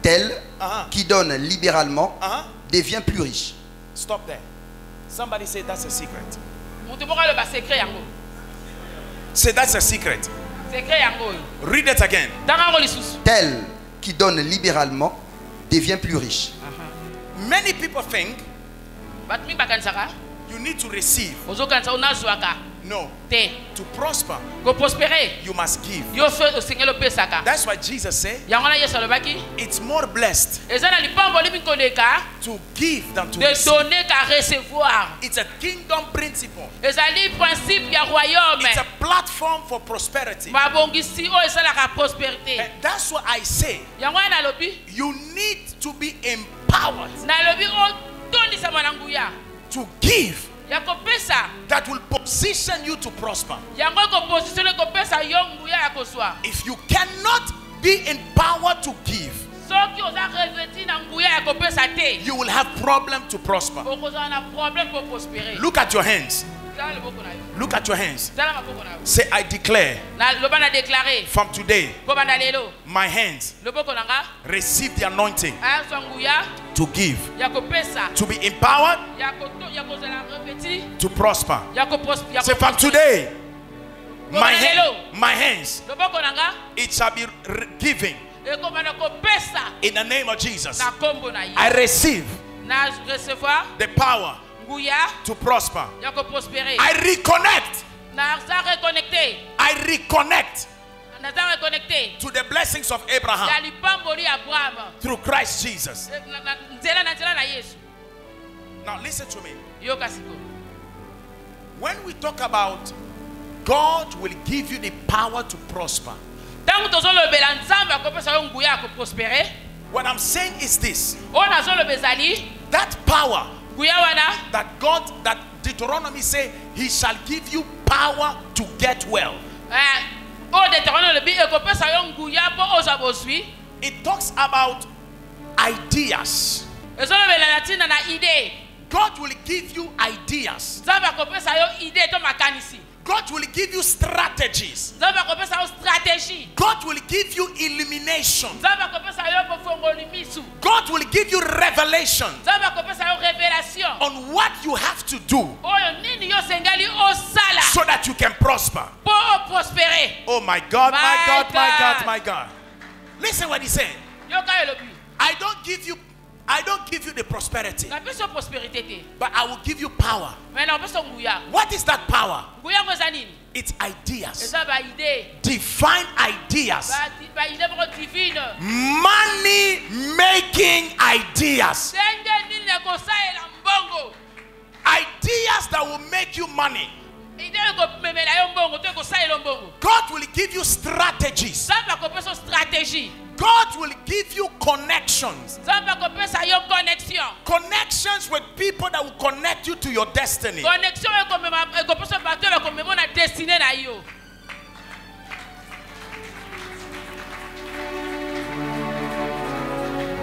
tel qui donne libéralement devient plus riche. Stop there. Somebody say that's a secret. Muto moko le ba secret yango. Say that's a secret. Secret yango. Read it again. Danga ngo lisusu. Tel qui donne libéralement devient plus riche. Many people think Batu mi bakanisaka. you need to receive. Ozo kanisa unazwaka. No. Te. To prosper, Go prospérer. you must give. Yo fe osengelo pesaka. That's why Jesus said Yango na Yesu alobaki. it's more blessed Eza na lipambo libi koleka to give than to de receive. donner qu'à recevoir. It's a kingdom principle. Ezali principe ya royaume. It's a platform for prosperity. Mabongisi o ezalaka prospérité. And that's what I say. Yango na lobi. You need to be empowered Na lobi o tondisa mananguya. to give Ya kopesa. that will position you to prosper. Yango ko positionner kopesa yo nguya ya koswa. If you cannot be empowered to give, Soki oza revêti na nguya ya kopesa te. you will have problem to prosper. Okozala na problème pour prospérer. Look at your hands. Zala loboko na yo. Look at your hands. Zala maboko na yo. Say, I declare Na loba na déclarer. from today, Ko banda lelo. my hands Loboko na nga. receive the anointing Azwa nguya to give, ya kopesa. to be empowered Ya kozala revêti. to prosper. Ya ko prospérer. Say, from today, my Lelo. hands, Loboko na nga. it shall be giving Ekomana kopesa. in the name of Jesus. Na kombo na ye. I receive Na recevoir the power nguya to prosper. ya ko prospérer. I reconnect. Na za reconnecter. I reconnect Na za reconnecter. to the blessings of Ya Abraham lipamboli ya Abraham. through Christ Jesus. Nzela na Yesu. Now listen to me. Yo kasiko. When we talk about God will give you the power to prosper, Tangu tozolobela nzambe akopesa yo nguya ya ko prospérer. what I'm saying is this: Ona zolobezali that power nguya wana that Deuteronomy say He shall give you power to get well. o Deutéronome lobi ekopesa yo nguya po ozwa bozwi. It talks about ideas. Ezolobela na tina na idée. God will give you ideas. nzambe akopesa yo idée to makanisi. God will give you strategies. nzambe akopesa yo stratégie. God will give you illumination. nzambe akopesa yo bofongoli misu. God will give you revelation nzambe akopesa yo révélation on what you have to do oyo nini yo sengali osala so that you can prosper. po prospérer. Oh my God, my My God, my God, God. my God. Listen what he's saying. yoka elobi I don't give you the prosperity, napesa prospérité te but I will give you power. mais napesa nguya. What is that power? nguya ngo eza nini? It's ideas. eza baidée Divine ideas. baidée moko divine Money making ideas. ndenge nini ekosalela mbongo Ideas that will make you money. idée ekomemela yo mbongo to ekosalela mbongo. God will give you strategies. nzambe akopesa stratégie. God will give you connections. nzambe akopesa yo connexion. Connections with people that will connect you to your destiny. connexion ekopesa bato bakomema na destinée na yo.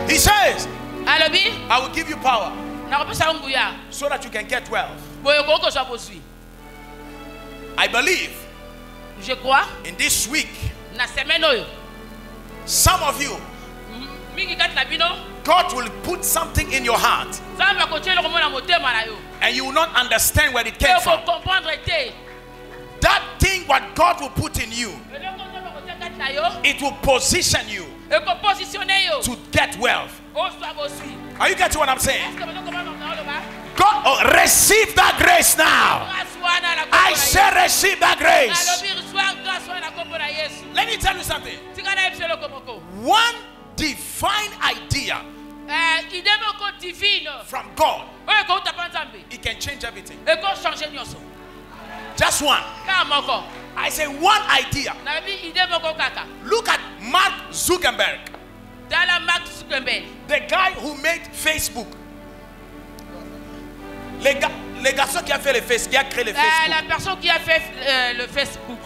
He says, alobi I will give you power nakopesa yo nguya so that you can get wealth. boye kokozwa bozwi. I believe je crois in this week, na semaine oyo some of you, mingi kati na bino God will put something in your heart nzambe akotia eloko mona motema na yo and you will not understand where it came from. comprendre te That thing what God will put in you, eloko nzambe akotia kati na yo it will position you ekopositionne yo to get wealth. ozwa bozwi. Are you getting what I'm saying? Est-ce que baloko bana oloba God, receive that grace now. grâce wana na I kombo na say Yesu. receive that grace. alobi reçois grâce wana na kombo na Yesu. Let me tell you something. tika na yebiso eloko moko One divine idea idée moko divine from God, oyo ekouta pa nzambe it can change everything. ekochange nyonso Just one. kaka moko. I say one idea. nalobi idée moko kaka Look at Mark Zuckerberg, tala Mark Zuckerberg the guy who made Facebook. Le garçon qui a fait le Facebook, qui a créé le la Facebook. personne qui a fait le Facebook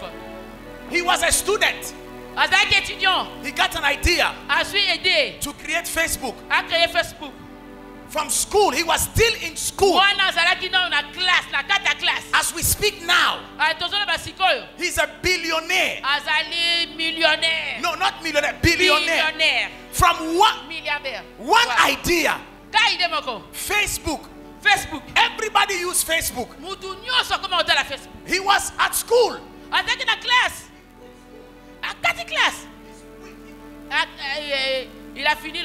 He was a student. azalaki étudiant He got an idea azwi aidé to create Facebook. acréé Facebook From school, he was still in school. wana azalaki nano na classe na kati ya classe. As we speak now, tozoloba sikoyo he's a billionaire. azali millionnaire. No, not millionaire, billionaire. Millionnaire. From Milliardaire. one Voilà. idea. ka idée moko Facebook. Facebook Everybody use Facebook. mutu nyonso akoma kotala Facebook. He was at school. azalaki na classe akati classe. Il a fini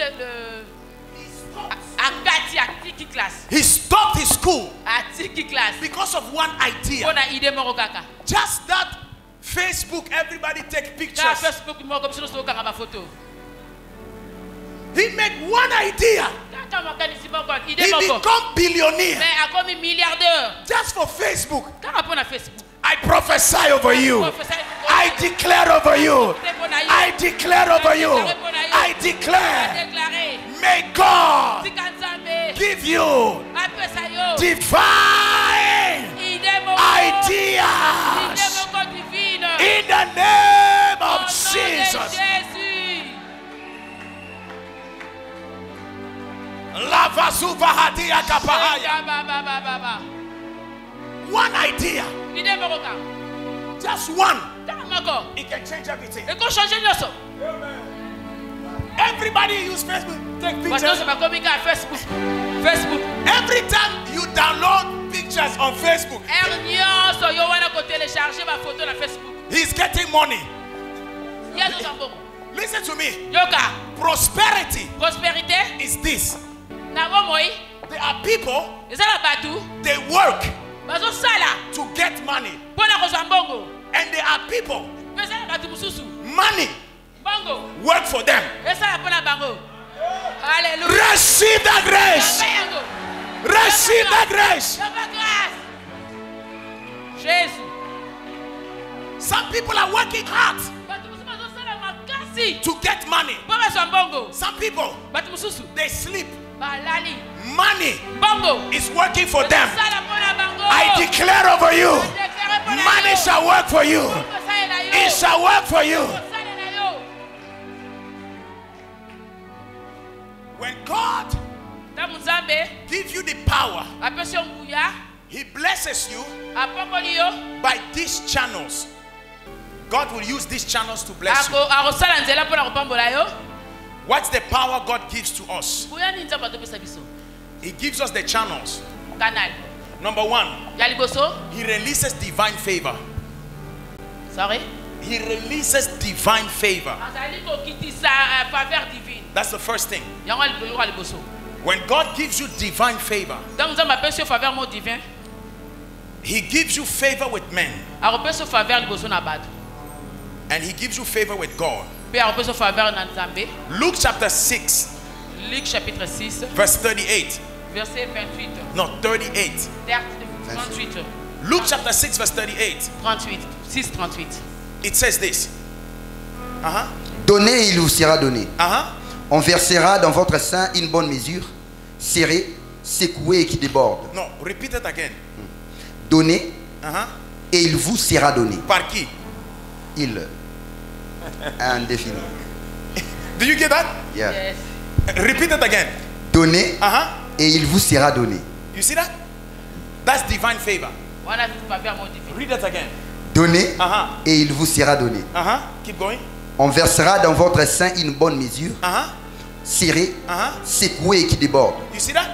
akati atiki classe. He stopped his school atiki classe because of one idea. mpona idée moko kaka. Just that Facebook, everybody take ka pictures. Facebook moko biso nyonso tokanga bafoto. He made one idea. kaka makanisi moko He idée moko become billionaire mais akomi milliardaire just for Facebook. kaka mpona Facebook. I prophesy over you. I declare over you. I declare over you. I declare. déclaré May God tika nzambe give you apesa yo divine idée moko ideas idée moko divine in the name au nom of de Jesus. Jésus. Lava suva hadia kapahaya. Ba. One idea, idée moko kaka just one. kaka moko It can change everything. ekochange nyonso. Everybody use Facebook. Take bato pictures. nyonso bakomi kaka Facebook. Every time you download pictures on Facebook, ere nyonso yo wana kotelecharge bafoto na Facebook he's getting money. ye azozwa mbongo. Listen to me. yoka Prosperity prospérité is this. na bomoi There are people, eza na bato they work bazosala to get money. mpona kozwa mbongo And there are people, mpe eza na bato mosusu money mbongo work for them. esala mpona bango. Alléluia. Receive that grace. Yamba yango. Receive that grace. Yamba grâce. Jésus. Some people are working hard Bato mosusu bazosala makasi to get money. mpo bazwa mbongo. Some people, Bato mosusu they sleep. balali Money mbongo is working for them. bazosala mpona bango. I declare over you, Déclare mpona money yo. shall work for you. Kosalela yo. It shall work for you. Kosalela yo. When God ntango nzambe give you the power, apesi yo nguya he blesses you apamboli yo by these channels. God will use these channels to bless you. akosala nzela mpona kopambola yo. What's the power God gives to us? nguya nini nzambe atopesa biso? He gives us the channels. Canal Number one, ya liboso. he releases divine favor. Sorry. He releases divine favor. azali kokitisa faveur divine. That's the first thing. yango ya liboso. When God gives you divine favor, ntango nzambe apesi yo faveur mo divin he gives you favor with men, akopesi yo faveur liboso na bato and he gives you favor with God. mpe akopesi yo faveur na nzambe. Luke chapter 6, Luc chapitre 6 verse 38. verset 28. No, 38. 38. Luke chapter 6, verse 38. 38. 6, 38. It says this. Donnez, il vous sera donné. Uh-huh. On versera dans votre sein une bonne mesure, serrée, secouée et qui déborde. No, repeat it again. Donnez, Uh-huh. et il vous sera donné. Par qui? Il. Indéfini. Do you get that? Yeah. Yes. Repeat it again. Donnez, Uh-huh. et il vous sera donné. You see that? That's divine favor. wana faveur mo divin. Read it again. Donnez, Uh-huh. et il vous sera donné. Uh-huh. Keep going. On versera dans votre sein une bonne mesure, Uh-huh. serrée, Uh-huh. secouée et qui déborde. You see that?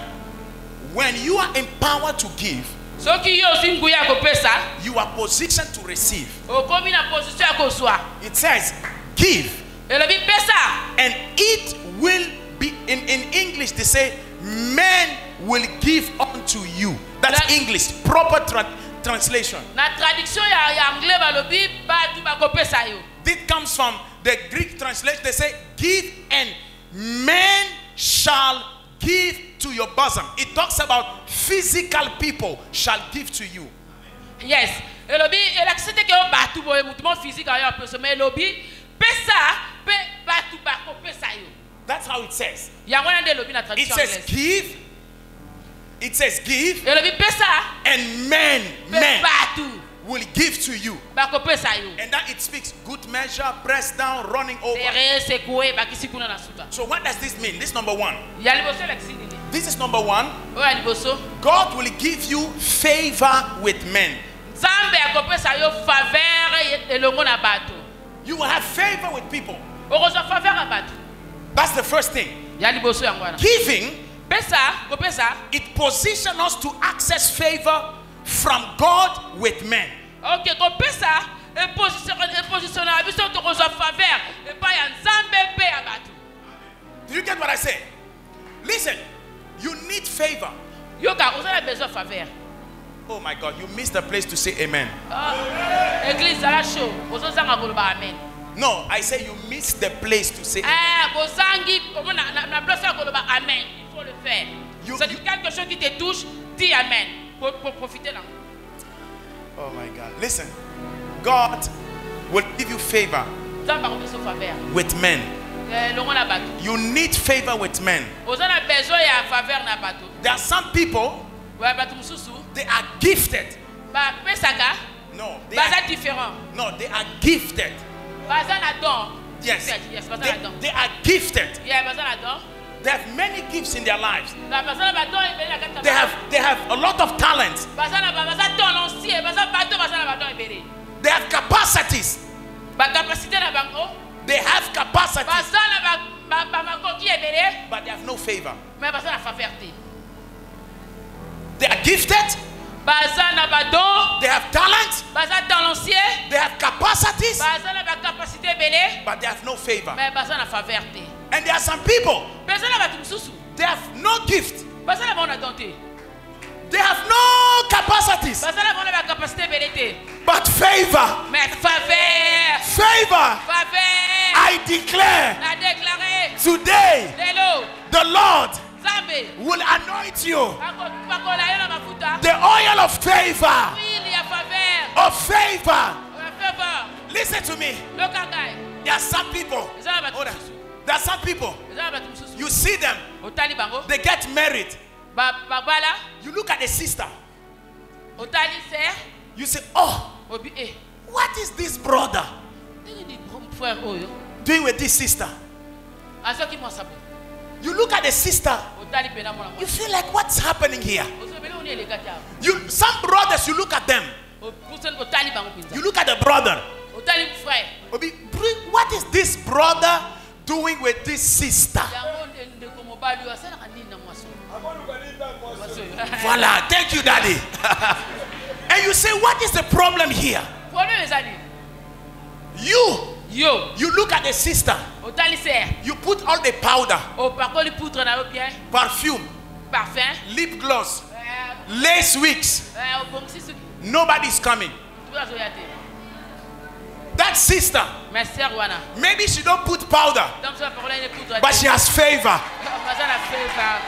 When you are empowered to give, soki yo ozwi nguya ya kopesa you are positioned to receive. okomi na position ya kozwa. It says, give, elobi pesa and it will be, in English they say, men will give unto you. That's That- English, proper translation. na traduction ya anglais balobi bato bakopesa yo. This comes from the Greek translation. They say, give and men shall give to your bosom. It talks about physical people shall give to you. Yes. elobi elakisi te ke yo bato boye mutu mo physique ayo apesa mais elobi pesa pe bato bakopesa yo. That's how it says. yango wana nde elobi na It traduction says anglaise. give. It says give elobi pesa and men pe men bato will give to you. bakopesa yo. And that it speaks good measure, pressed down, running over. serre sekue bakisi kuna na suka. So what does this mean? This number one. ya liboso elakisi nini? This is number one. oyo ya liboso God will give you favor with men. nzambe akopesa yo faveur elongo na bato. You will have favor with people. okozwa faveur na bato. That's the first thing. ya liboso yango wana. Giving, pesa kopesa it positions us to access favor from God with men. ok kopesa epositiona biso tokozwa faveur epai ya nzambe mpe ya bato. Do you get what I say? Listen, you need favor. yoka oza na besoin faveur. Oh my God, you missed the place to say amen. église zala show ozozanga koloba amen. No, I say you missed the place to say amen. bozangi na place ya koloba amen. Il faut le faire. C'est quelque chose qui te touche, dis amen pour profiter là. Oh my God. Listen, God will give you favor nzambe akopesa faveur with men. longo na bato. You need favor with men. oza na besoin ya faveur na bato. There are some people, bato mosusu they are gifted. bapesaka No, they baza are, différent. no, they are gifted. baza na don. Yes, yes baza na don. they are gifted. yeah baza na don. They have many gifts in their lives. na baza na badon ebele na kati na They have a lot of talents. baza don lancier baza bato baza na badon ebele. They have capacities. bakapasité na bango They have capacities, baza na bamakoki ebele but they have no favor. mais baza na faveur te. They are gifted. baza na badon They have talent. baza don lancier They have capacities, baza na bakapasité ebele but they have no favor. mais baza na faveur te. And there are some people, baza na bato mosusu they have no gift. baza na bango na don te. They have no capacities, baza na bango na bakapasité ebele te. but favor. mais faveur Favor. faveur I declare na déclaré today lelo the Lord nzambe will anoint you. pakola yo na mafuta The oil of favor. huile ya faveur Of favor. ya faveur. Listen to me. yoka ngai There are some people. eza na bato Hold on. mosusu There are some people. eza na bato mosusu You see them. otali bango They get married. babala You look at a sister. otali ser You say, oh, obi what is this brother nini ni frère oyo doing with this sister? azoki mwasa boye You look at the sister, otali pena mwana you mwasi feel like what's happening here? ozobele oni elekati awa Some brothers, you look at them, otali bango mpenza you look at the brother. otali frère What is this brother doing with this sister? yango ndeko mobali oyo asalaka nini na mwasi oyo Voila, thank you, daddy. And you say, what is the problem here? problème eza nini You look at the sister, otali sere you put all the powder, opakoli poutre na yo bien perfume, parfum lip gloss, lace wigs. obongisi suki Nobody's coming. tu azoya te That sister, mais sere wana maybe she don't put powder, donc so apakola ine poutre but she has favor. aza na faveur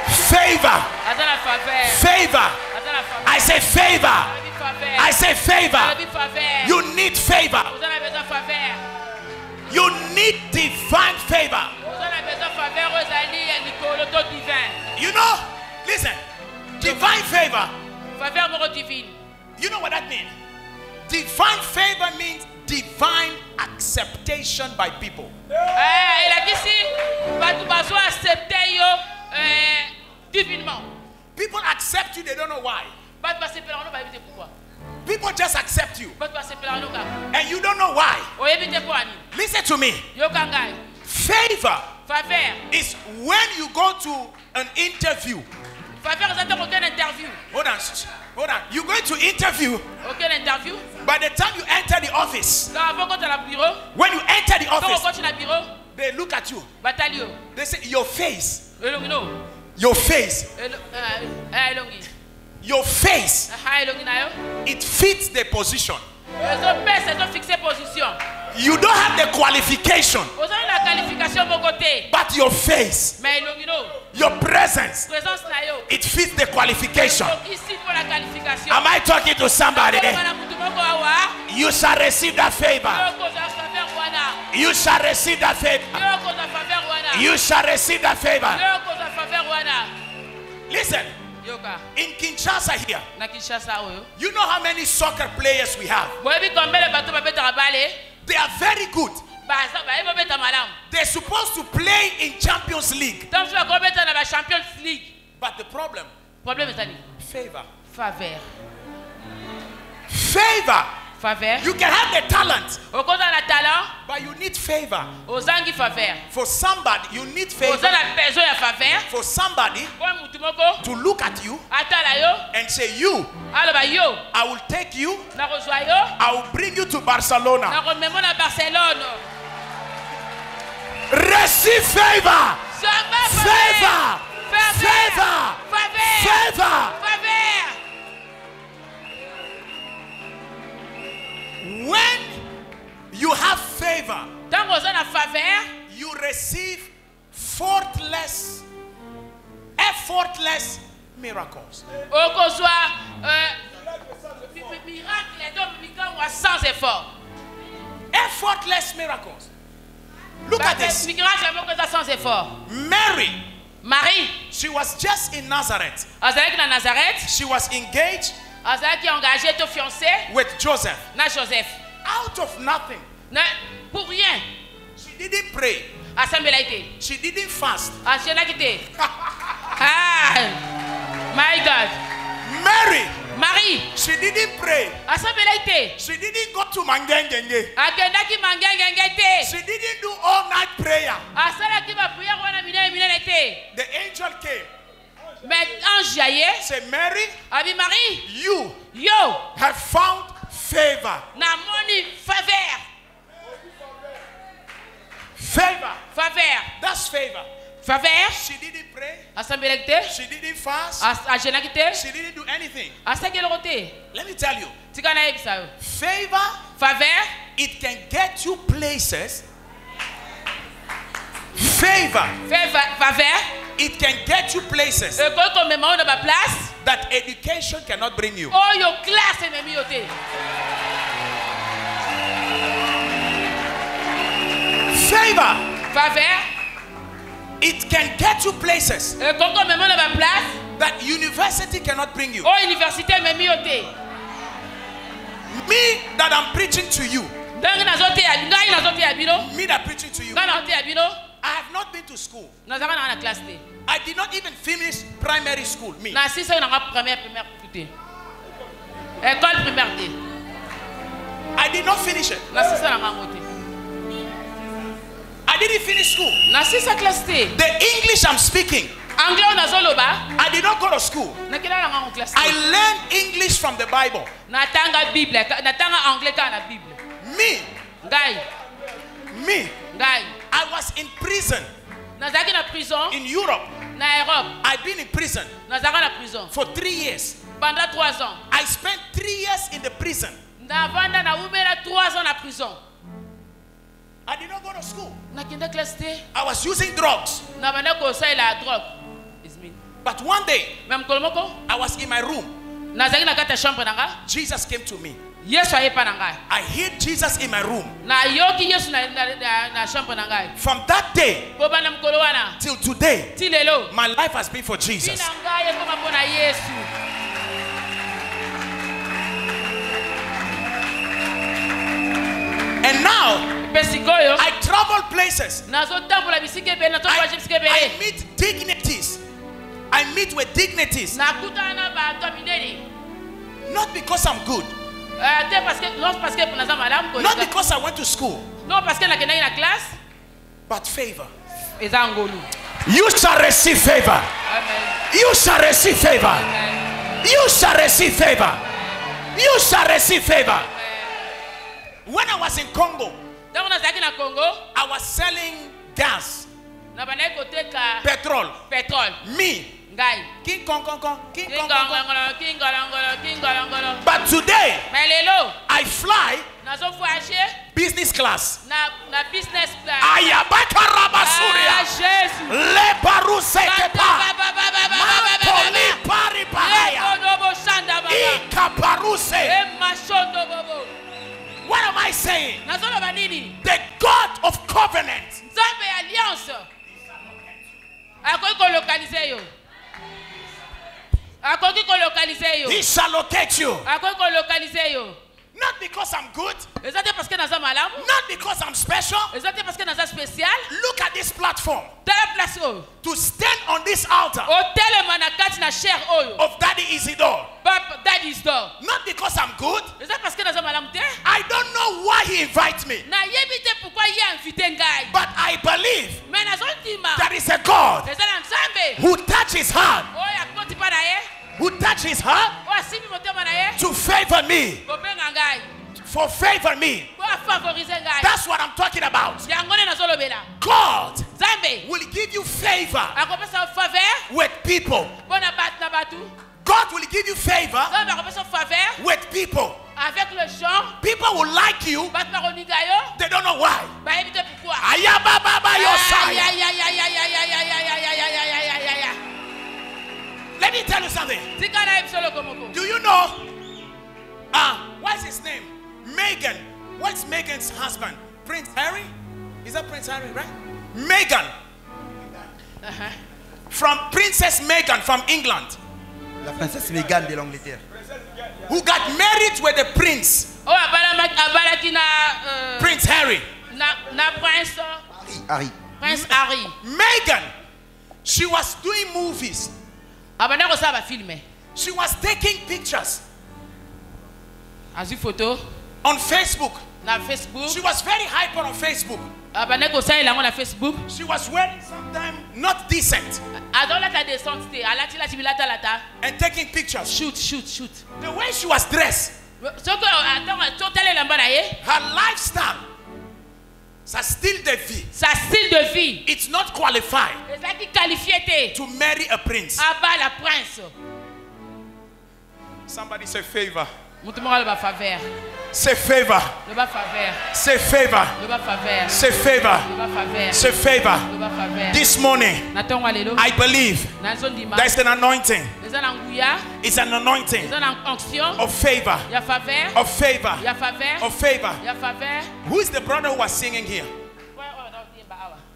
Favor. aza na faveur Favor. aza na faveur I say favor. alobi faveur I say favor. alobi faveur You need favor. oza na besoin faveur You need divine favor. oza na besoin faveur oyo ezali ya likolo to divin You know, listen, divine favor. faveur moko divine You know what that means? Divine favor means divine acceptation by people. elakisi bato bazo accepte yo divinement People accept you, they don't know why. bato basepelaka no bayebi te pourquoi People just accept you, bato basepelaka no kaka and you don't know why. oyebi te mpo ani Listen to me. yoka ngai Favor faveur is when you go to an interview. faveur eza te kokende interview Hold on, hold on. You're going to interview. okende interview By the time you enter the office, kaka po kota na bureau when you enter the po office, kokoti na bureau they look at you. batali yo They say, your face, elongi no your face, elongi your face, elongi na yo it fits the position. ezopesa ezofixe position You don't have the qualification, ozali na qualification moko te but your face, mais elongi no your presence, présence na yo it fits the qualification. okisi mpo na qualification Am I talking to somebody? na mutu moko awa You shall receive that favor. yo kozwa faveur wana You shall receive that favor. yo kozwa faveur wana You shall receive that favor. yo kozwa faveur wana Listen, yoka in Kinshasa here, na Kinshasa oyo you know how many soccer players we have? boyebi kombele bato babetaka bale They are very good. bayebi babeta malamu They're supposed to play in Champions League. ntango so bakobeta na bachampions league But the problem, problème ezali favor. faveur Favor. faveur You can have the talent, okoza na talent but you need favor. ozangi faveur For somebody, you need favor. oza na besoin ya faveur For somebody po mutu moko to look at you atala yo and say, you, aloba yo I will take you, nakozwa yo I will bring you to Barcelona. nakomema na barcelone Receive favor. zamba Favor. Favor. faveur Favor. faveur When you have favor, ntango oza na faveur you receive effortless miracles. okozwa miracle to mikangwa sans effort Effortless miracles. Look at this. miracle moko eza sans effort Mary, marie she was just in Nazareth. azalaki na nazareth She was engaged azalaki engagé to fiancé with Joseph. na joseph Out of nothing. pour rien She didn't pray. asambelaki te She didn't fast. asienaki te my god Mary, marie she didn't pray. asambelaki te She didn't go to Mangengenge. akendaki mangengenge te She didn't do all night prayer. asalaki bapriere wana minene te The angel came. mais ange ya ye Said, Mary, abi marie you yo have found favor. namoni faveur Favor. faveur That's favor. faveur She didn't pray. asambelaki te She didn't fast. ajenaki te She didn't do anything. asaki eloko te Let me tell you, tika nayebisa yo favor, faveur it can get you places. Favor, faveur it can get you places ekoki komema oyo na baplace that education cannot bring you. oyo classe ememi yo te Favor, faveur it can get you places ekoki komema na baplace that university cannot bring you. oyo université ememi yo te Me that I'm preaching to you, ndenge nazoteya ngai nazoteya bino me that preaching to you, ngai nazoteya bino I have not been to school. nazaka na classe te. I did not even finish primary school. Me. Na sisa na première te. École primaire te. I did not finish it. Na sisa na ngango te. I didn't finish school. Na sisa classe te. The English I'm speaking, Anglais on azoloba. I did not go to school. Na kila na ngango classe. I learned English from the Bible. Na tanga Bible, na tanga anglais ka na Bible. Me, Ngai, I was in prison nazaki na prison in Europe. na Europe. I've been in prison Nazaka na prison for 3 years. pendant 3 ans. I spent 3 years in the prison. Na vanda na umela 3 ans na prison. I did not go to school. Na kende classe te. I was using drugs. Na bana ko sa la drogue. But one day, Même kolomoko. I was in my room. Nazaki na kata chambre nanga. Jesus came to me. Yesu ayepa nanga. I heard Jesus in my room. Na yoki Yesu na chambre nanga. From that day Boba na mkolo wana. till today, Ti lelo. my life has been for Jesus. Nanga ye koma pona Yesu. And now, Pesikoyo. I travel places. Nazo tambola bisike be na to kwa bisike be. I meet dignities. I meet with dignities. Na kutana ba to minene. Not because I'm good. Te parce que non parce que pour madame ko. Not because I went to school. Non parce que na kenda na classe. But favor. Eza ngolu. You shall receive favor. Amen. You shall receive favor. Amen. You shall receive favor. You shall receive favor. When I was in Congo, Tango nazaki na Congo, I was selling gas, na bana koteka petrol. pétrole. Me, Ngai. King Kong, King Kong, Kong. Kingolongolo. But today, Mais lelo, I fly nazo voyager business class. na business class. Ayabaka rabasuria. Jésus. Le baruse kepa. Mantoli pari bahaya. Ikaparuse. What am I saying? The God of covenant. Nzambe alliance. Akoki kolokalize yo. Akoki kolokalize yo. He shall locate you. Akoki kolokalize yo. Not because I'm good. Ezate parce que naza malamu. Not because I'm special. Ezate parce que naza spécial. Look at this platform. Tala place oyo. To stand on this altar Otelema na kati na chair oyo. of Daddy Isidore. Papa, that is door. Not because I'm good. Ezate parce que naza malamu te. I don't know why he invites me. Na yebi te pourquoi ye invité ngai. But I believe Mais nazo ndima. there is a God Eza na Nzambe. who touches heart. Oyo akoti pa na ye. Who touches heart Oyo asimbi motema na ye. to favor me. Kobenga ngai. For favor me. Oyo afavorize ngai. That's what I'm talking about. Yango ne nazolobela. God Nzambe will give you favor akopesa faveur with people. bona bat na batu. God will give you favor Nzambe akopesa faveur with people. avec les gens. People will like you. Batu bakoninga yo. They don't know why. Bayebi te pourquoi. Ayababa Aïe, yosai. aïe, aïe, aïe, aïe, aïe, aïe, aïe, aïe, aïe, aïe, aïe, aïe, aïe, aïe, aïe. Let me tell you something. Tika na ebisolo komoko. Do you know? What's his name? Meghan. What's Meghan's husband? Prince Harry? Is that Prince Harry, right? Meghan. From Princess Meghan from England. La princesse Meghan de l'Angleterre. Who got married with the prince. Oyo abalaki na Prince Harry. na prince Harry. Prince Harry. Meghan. She was doing movies. Abana kosala ba filme. She was taking pictures Azwi photo on Facebook. na Facebook. She was very hyper on Facebook. Abana kosalela yango na Facebook. She was wearing sometimes not decent Azolata descente te. Alati lati bilata lata. and taking pictures. Shoot. The way she was dressed, Soko atanga totale lamba na ye. her lifestyle, sa style de vie, Sa style de vie. it's not qualified Ezaki qualifié te. to marry a prince. Aba la prince. Somebody say favor. Mutu moko le ba faveur. Say favor. Le ba faveur. Say favor. Le ba faveur. Say favor. Le ba faveur. Say favor. Le ba faveur. This morning, Na tongo lelo. I believe Nazo ndima. there's an anointing. Eza na nguya. It's an anointing Eza na onction. of favor. Ya faveur. Of favor. Ya faveur. Of favor. Ya faveur. Who is the brother who was singing here?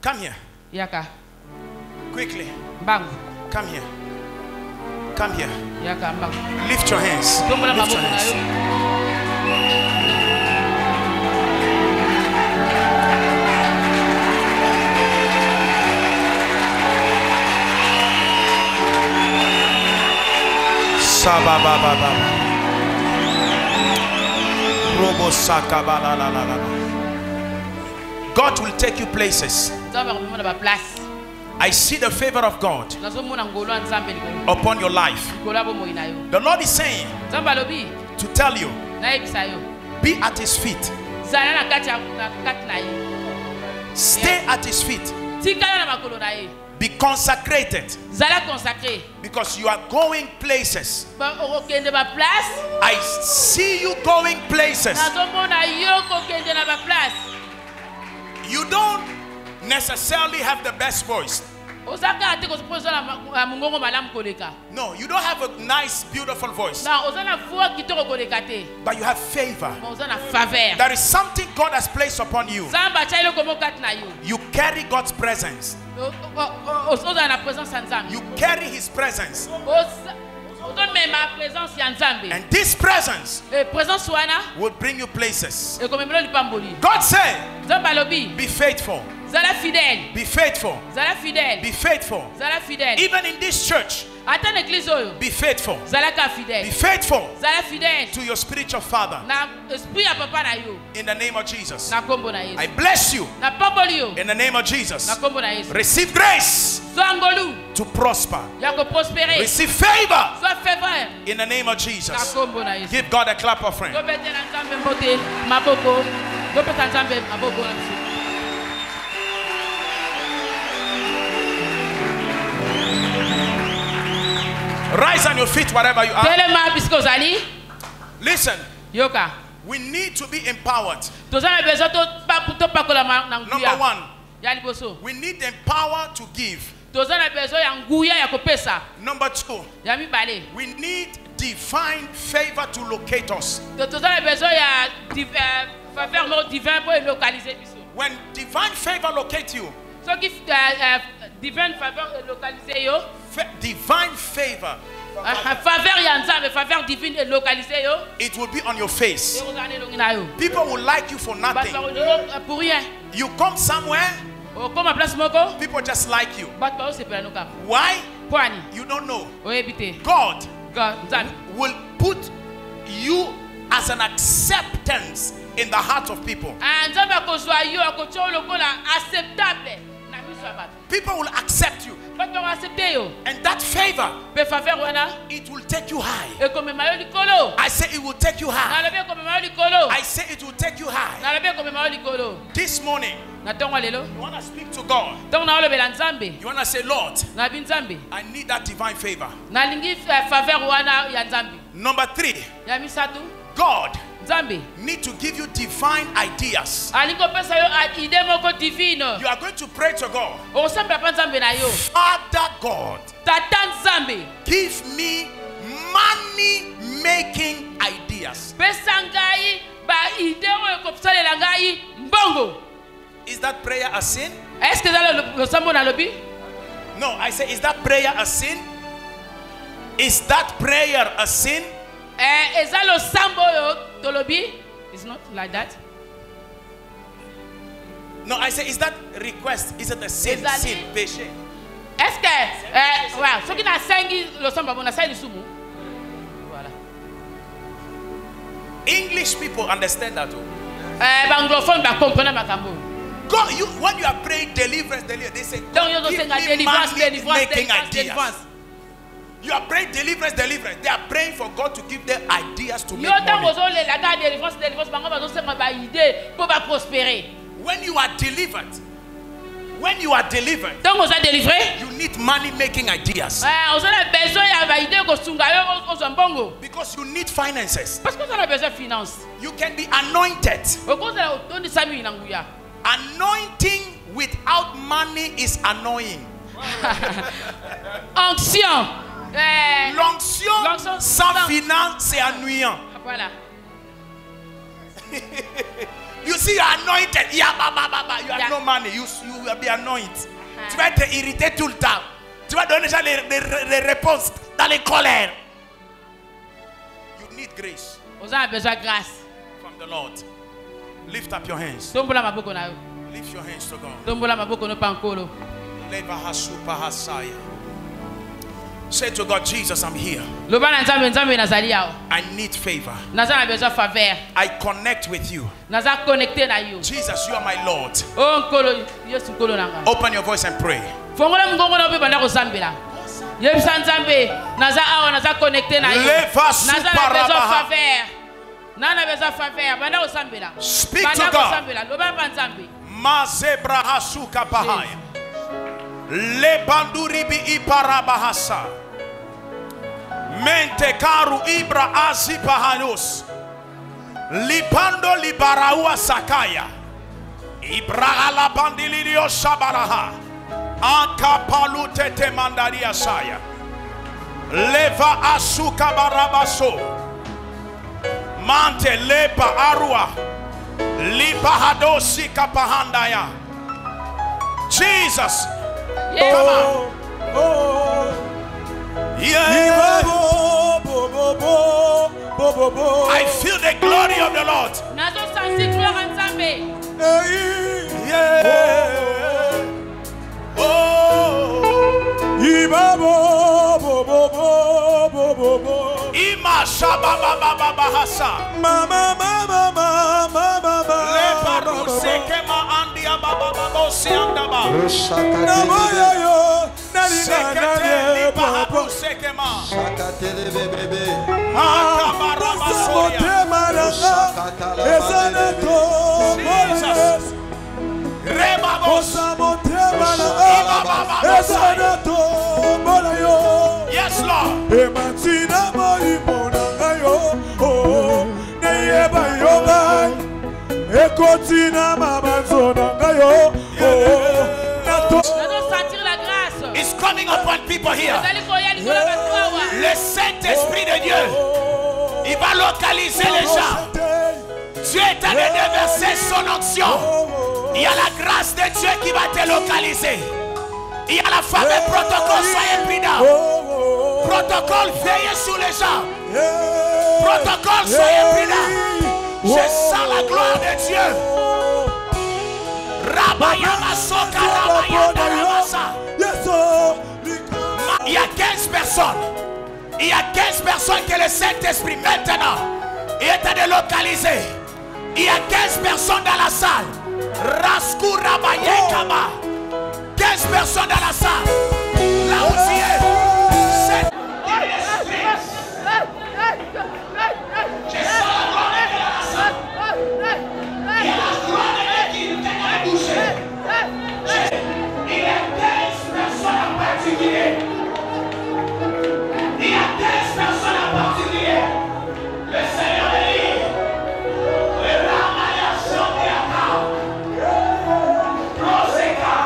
Come here. Yaka. Quickly. Mbangu. Come here. Come here. Yaka mbangu. Lift your hands. Tombola Lift your maboko na hands. yo. Sabababa. Robo Sakabalalala. God will take you places. I see the favor of God upon your life. The Lord is saying to tell you, be at his feet. Stay at his feet. Be consecrated. Because you are going places. I see you going places. You don't necessarily have the best voice. No, you don't have a nice, beautiful voice. But you have favor. There is something God has placed upon you. You carry God's presence. You carry his presence. And this presence will bring you places. God said, be faithful. Be faithful. Be faithful. Even in this church, be faithful. Be faithful to your spiritual father. In the name of Jesus. I bless you. In the name of Jesus. Receive grace to prosper. Receive favor. In the name of Jesus. Give God a clap of friend. Rise on your feet wherever you are. Listen. We need to be empowered. Number one, we need the power to give. Number two, we need divine favor to locate us. When divine favor locates you, divine favor, it will be on your face. People will like you for nothing. You come somewhere, people just like you. Why? You don't know. God will put you as an acceptance in the heart of people. People will accept you. And that favor, it will take you high. I say it will take you high. I say it will take you high. This morning, you want to speak to God. You want to say, Lord, I need that divine favor. Number three, God need to give you divine ideas. You are going to pray to God. Father God, give me money making ideas. Is that prayer a sin? No, I say, is that prayer a sin? Is that prayer a sin? It's not like that. No, I say, is that request? Is it a sin? Sin, péché. Est-ce que voilà, ceux qui n'a sengi le samba bon asa lisumu. Voilà. English people understand that too. Anglophone ba comprendre makambo. God, you when you are praying deliverance, they say, deliverance. You are praying deliverance. They are praying for God to give them ideas to make money. When you are delivered, you need money making ideas. Because you need finances. You can be anointed. Anointing without money is annoying. L'onction sans finance, c'est ennuyant. Voilà. You see, you are anointed. You have no money. You will be anointed. Tu vas être irrité tout le temps. Tu vas donner déjà les réponses dans les colères. You need grace. Vous avez besoin de grâce. From the Lord. Lift up your hands. Lift your hands to God. Say to God, Jesus, I'm here. loba na nzambe nzambe nazali awa I need favor. naza na besoin faveur I connect with you. naza connecté na yo Jesus, you are my Lord. o nkolo yesu nkolo na nga Open your voice and pray. fongola mongongo na mpe banda kosambela yebisa nzambe naza awa naza connecté na yo Leva naza na besoin suparabaha. faveur nana besoin faveur banda kosambela Speak banda to God. kosambela loba pa nzambe Mazebra hasuka pahaya. Le banduribi iparabahasa. Mente karu ibra azipahanus. Lipando libaraua sakaya. Ibra ala bandilio shabaraha. Akapalute te mandaria saya. Leva asuka barabaso. Mante lepa arua. Lipa hadosi kapahandaya. Jesus. Yes. Come on. Yeah. I feel the glory of the Lord. nazo santi gloire ya nzambe Yeah. Oh. Ima shababa bahasa. Lepa rusekema andia baba babosi andaba. Sekete lipa harusekema. Jesus. Rebabos. Yes, Lord. nazo sentir la grâce It's coming upon people here. nazali koya likolo ya bato awa Le Saint-Esprit de Dieu, il va localiser les gens. Dieu est en train de verser son onction. Il y a la grâce de Dieu qui va te localiser. Il y a la fameux protocole, soyez prudents. Protocole, veillez sur les gens. Protocole, soyez prudents. Je sens la gloire de Dieu. Rabayama soka rabayanda ramasa. Il y a 15 personnes. Il y a 15 personnes que le Saint-Esprit maintenant est en train de localiser. Il y a 15 personnes dans la salle. Raskou rabayekama. 15 personnes dans la salle. Là où tu es. Je sens la gloire de Dieu dans la salle. Il y a la gloire de Dieu qui nous tient à bouger. Il y a 15 personnes en particulier. Il y a 15 personnes en particulier. Le Seigneur est libre. Le Ramaya Shandiaka. Proseka.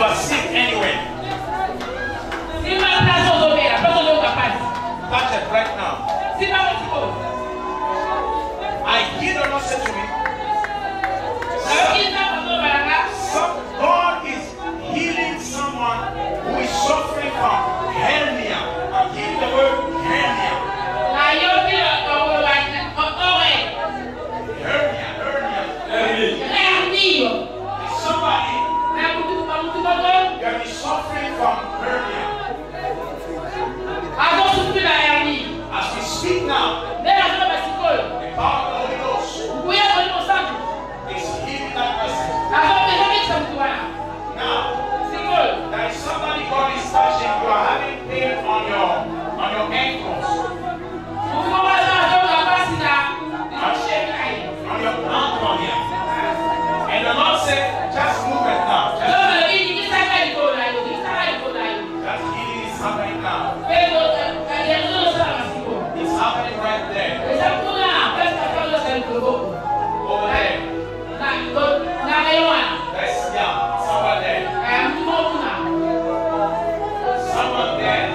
you are sick anyway, touch it right now. I hear the Lord say to me, God is healing someone who is suffering from hernia. I'm hearing the word hernia. Hernia. Somebody, you have been suffering from hernia. As we speak now, the power of the Holy Ghost is healing that person. Now, there is somebody God is touching. You are having pain on your ankles, on your ankle here. And the Lord said, just move it now. Just healing is happening now. It's happening right there. Over there. That's someone there. Someone there.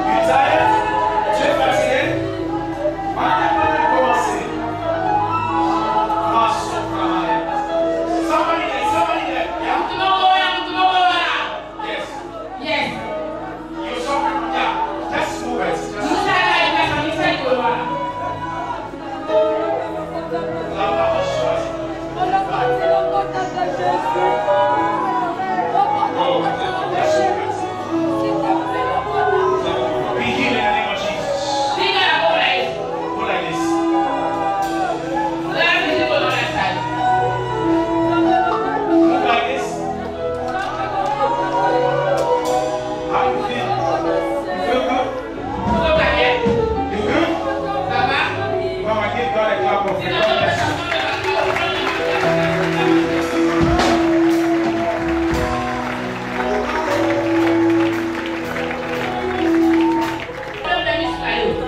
You tired? Tu es fatigué? Somebody there. Yeah. Yes. You're suffering. Yeah. Just move it. Be healed in the name of Jesus. Go like this. Move like this. How you feel? You feel good? You good? Mama, give God a clap of praise.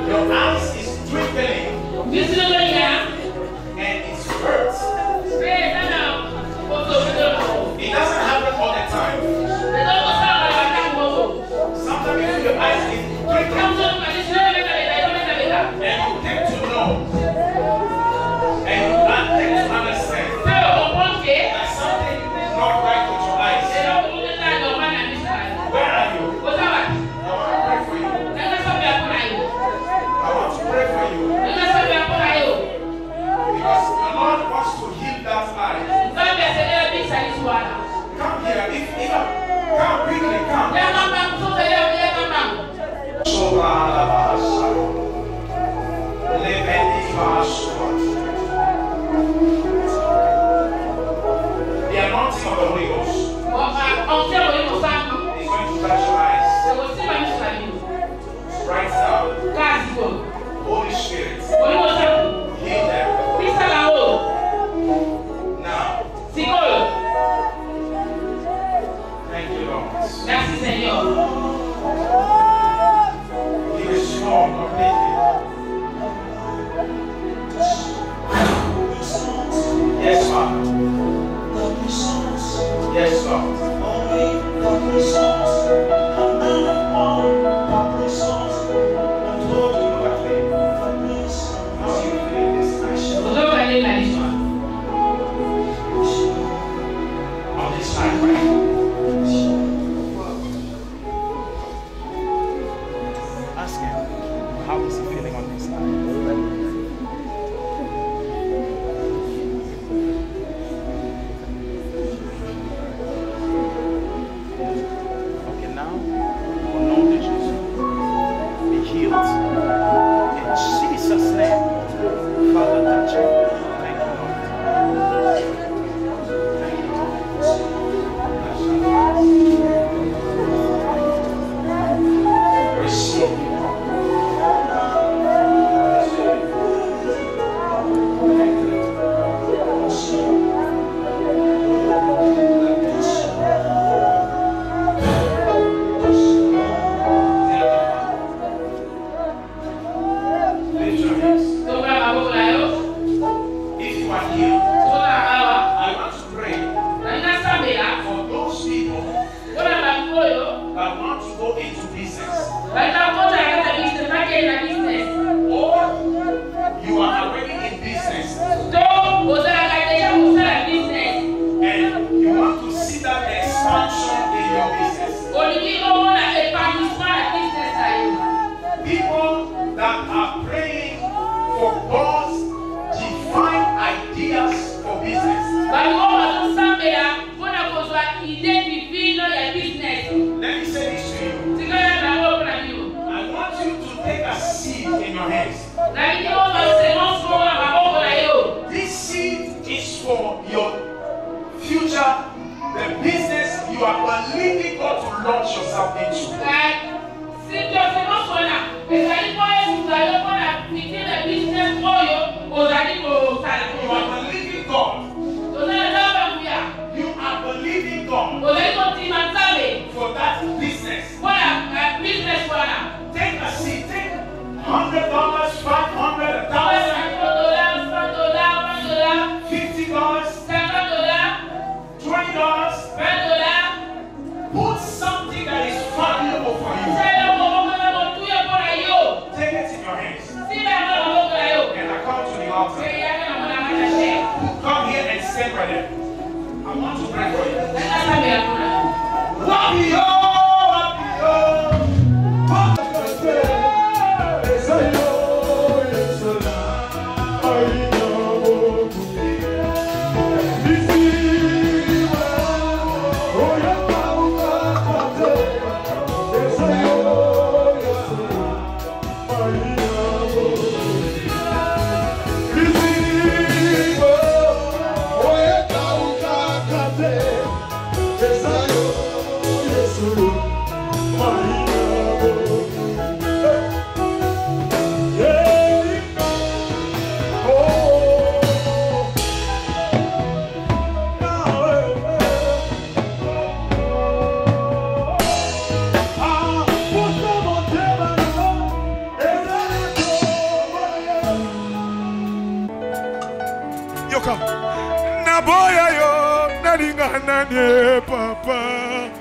Your eyes is twinkling and it hurts. It doesn't happen all the time. Sometimes you feel your eyes is twinkling and you take to know and you can't take to understand that something is not right with your eyes. Where are you? I want to pray for you. I want to pray for you because the Lord wants to heal that eye. Come here. Come quickly. Come. The anointing of the Holy Ghost is going to touch your eyes right now. Holy Spirit, heal them now. Thank you, Lord. He is strong completely. Yes, Father. Yes, Lord. On this side, right? Ask him, how is he feeling on this side? for your future, the business you are believing God to launch yourself into. Si tu as fait mon choix, et ça y est, vous allez voir la petite business pour vous, vous allez vous salaire. You are believing God. You are believing God for that business. Take a seat. Take $100, $500, $1,000, $50, $20. Put something that is valuable for you. Take it in your hands. And I come to the altar. Come here and stand right there. I want to pray for you. Wapio, wapio. Naboya yo nalingana ne papa.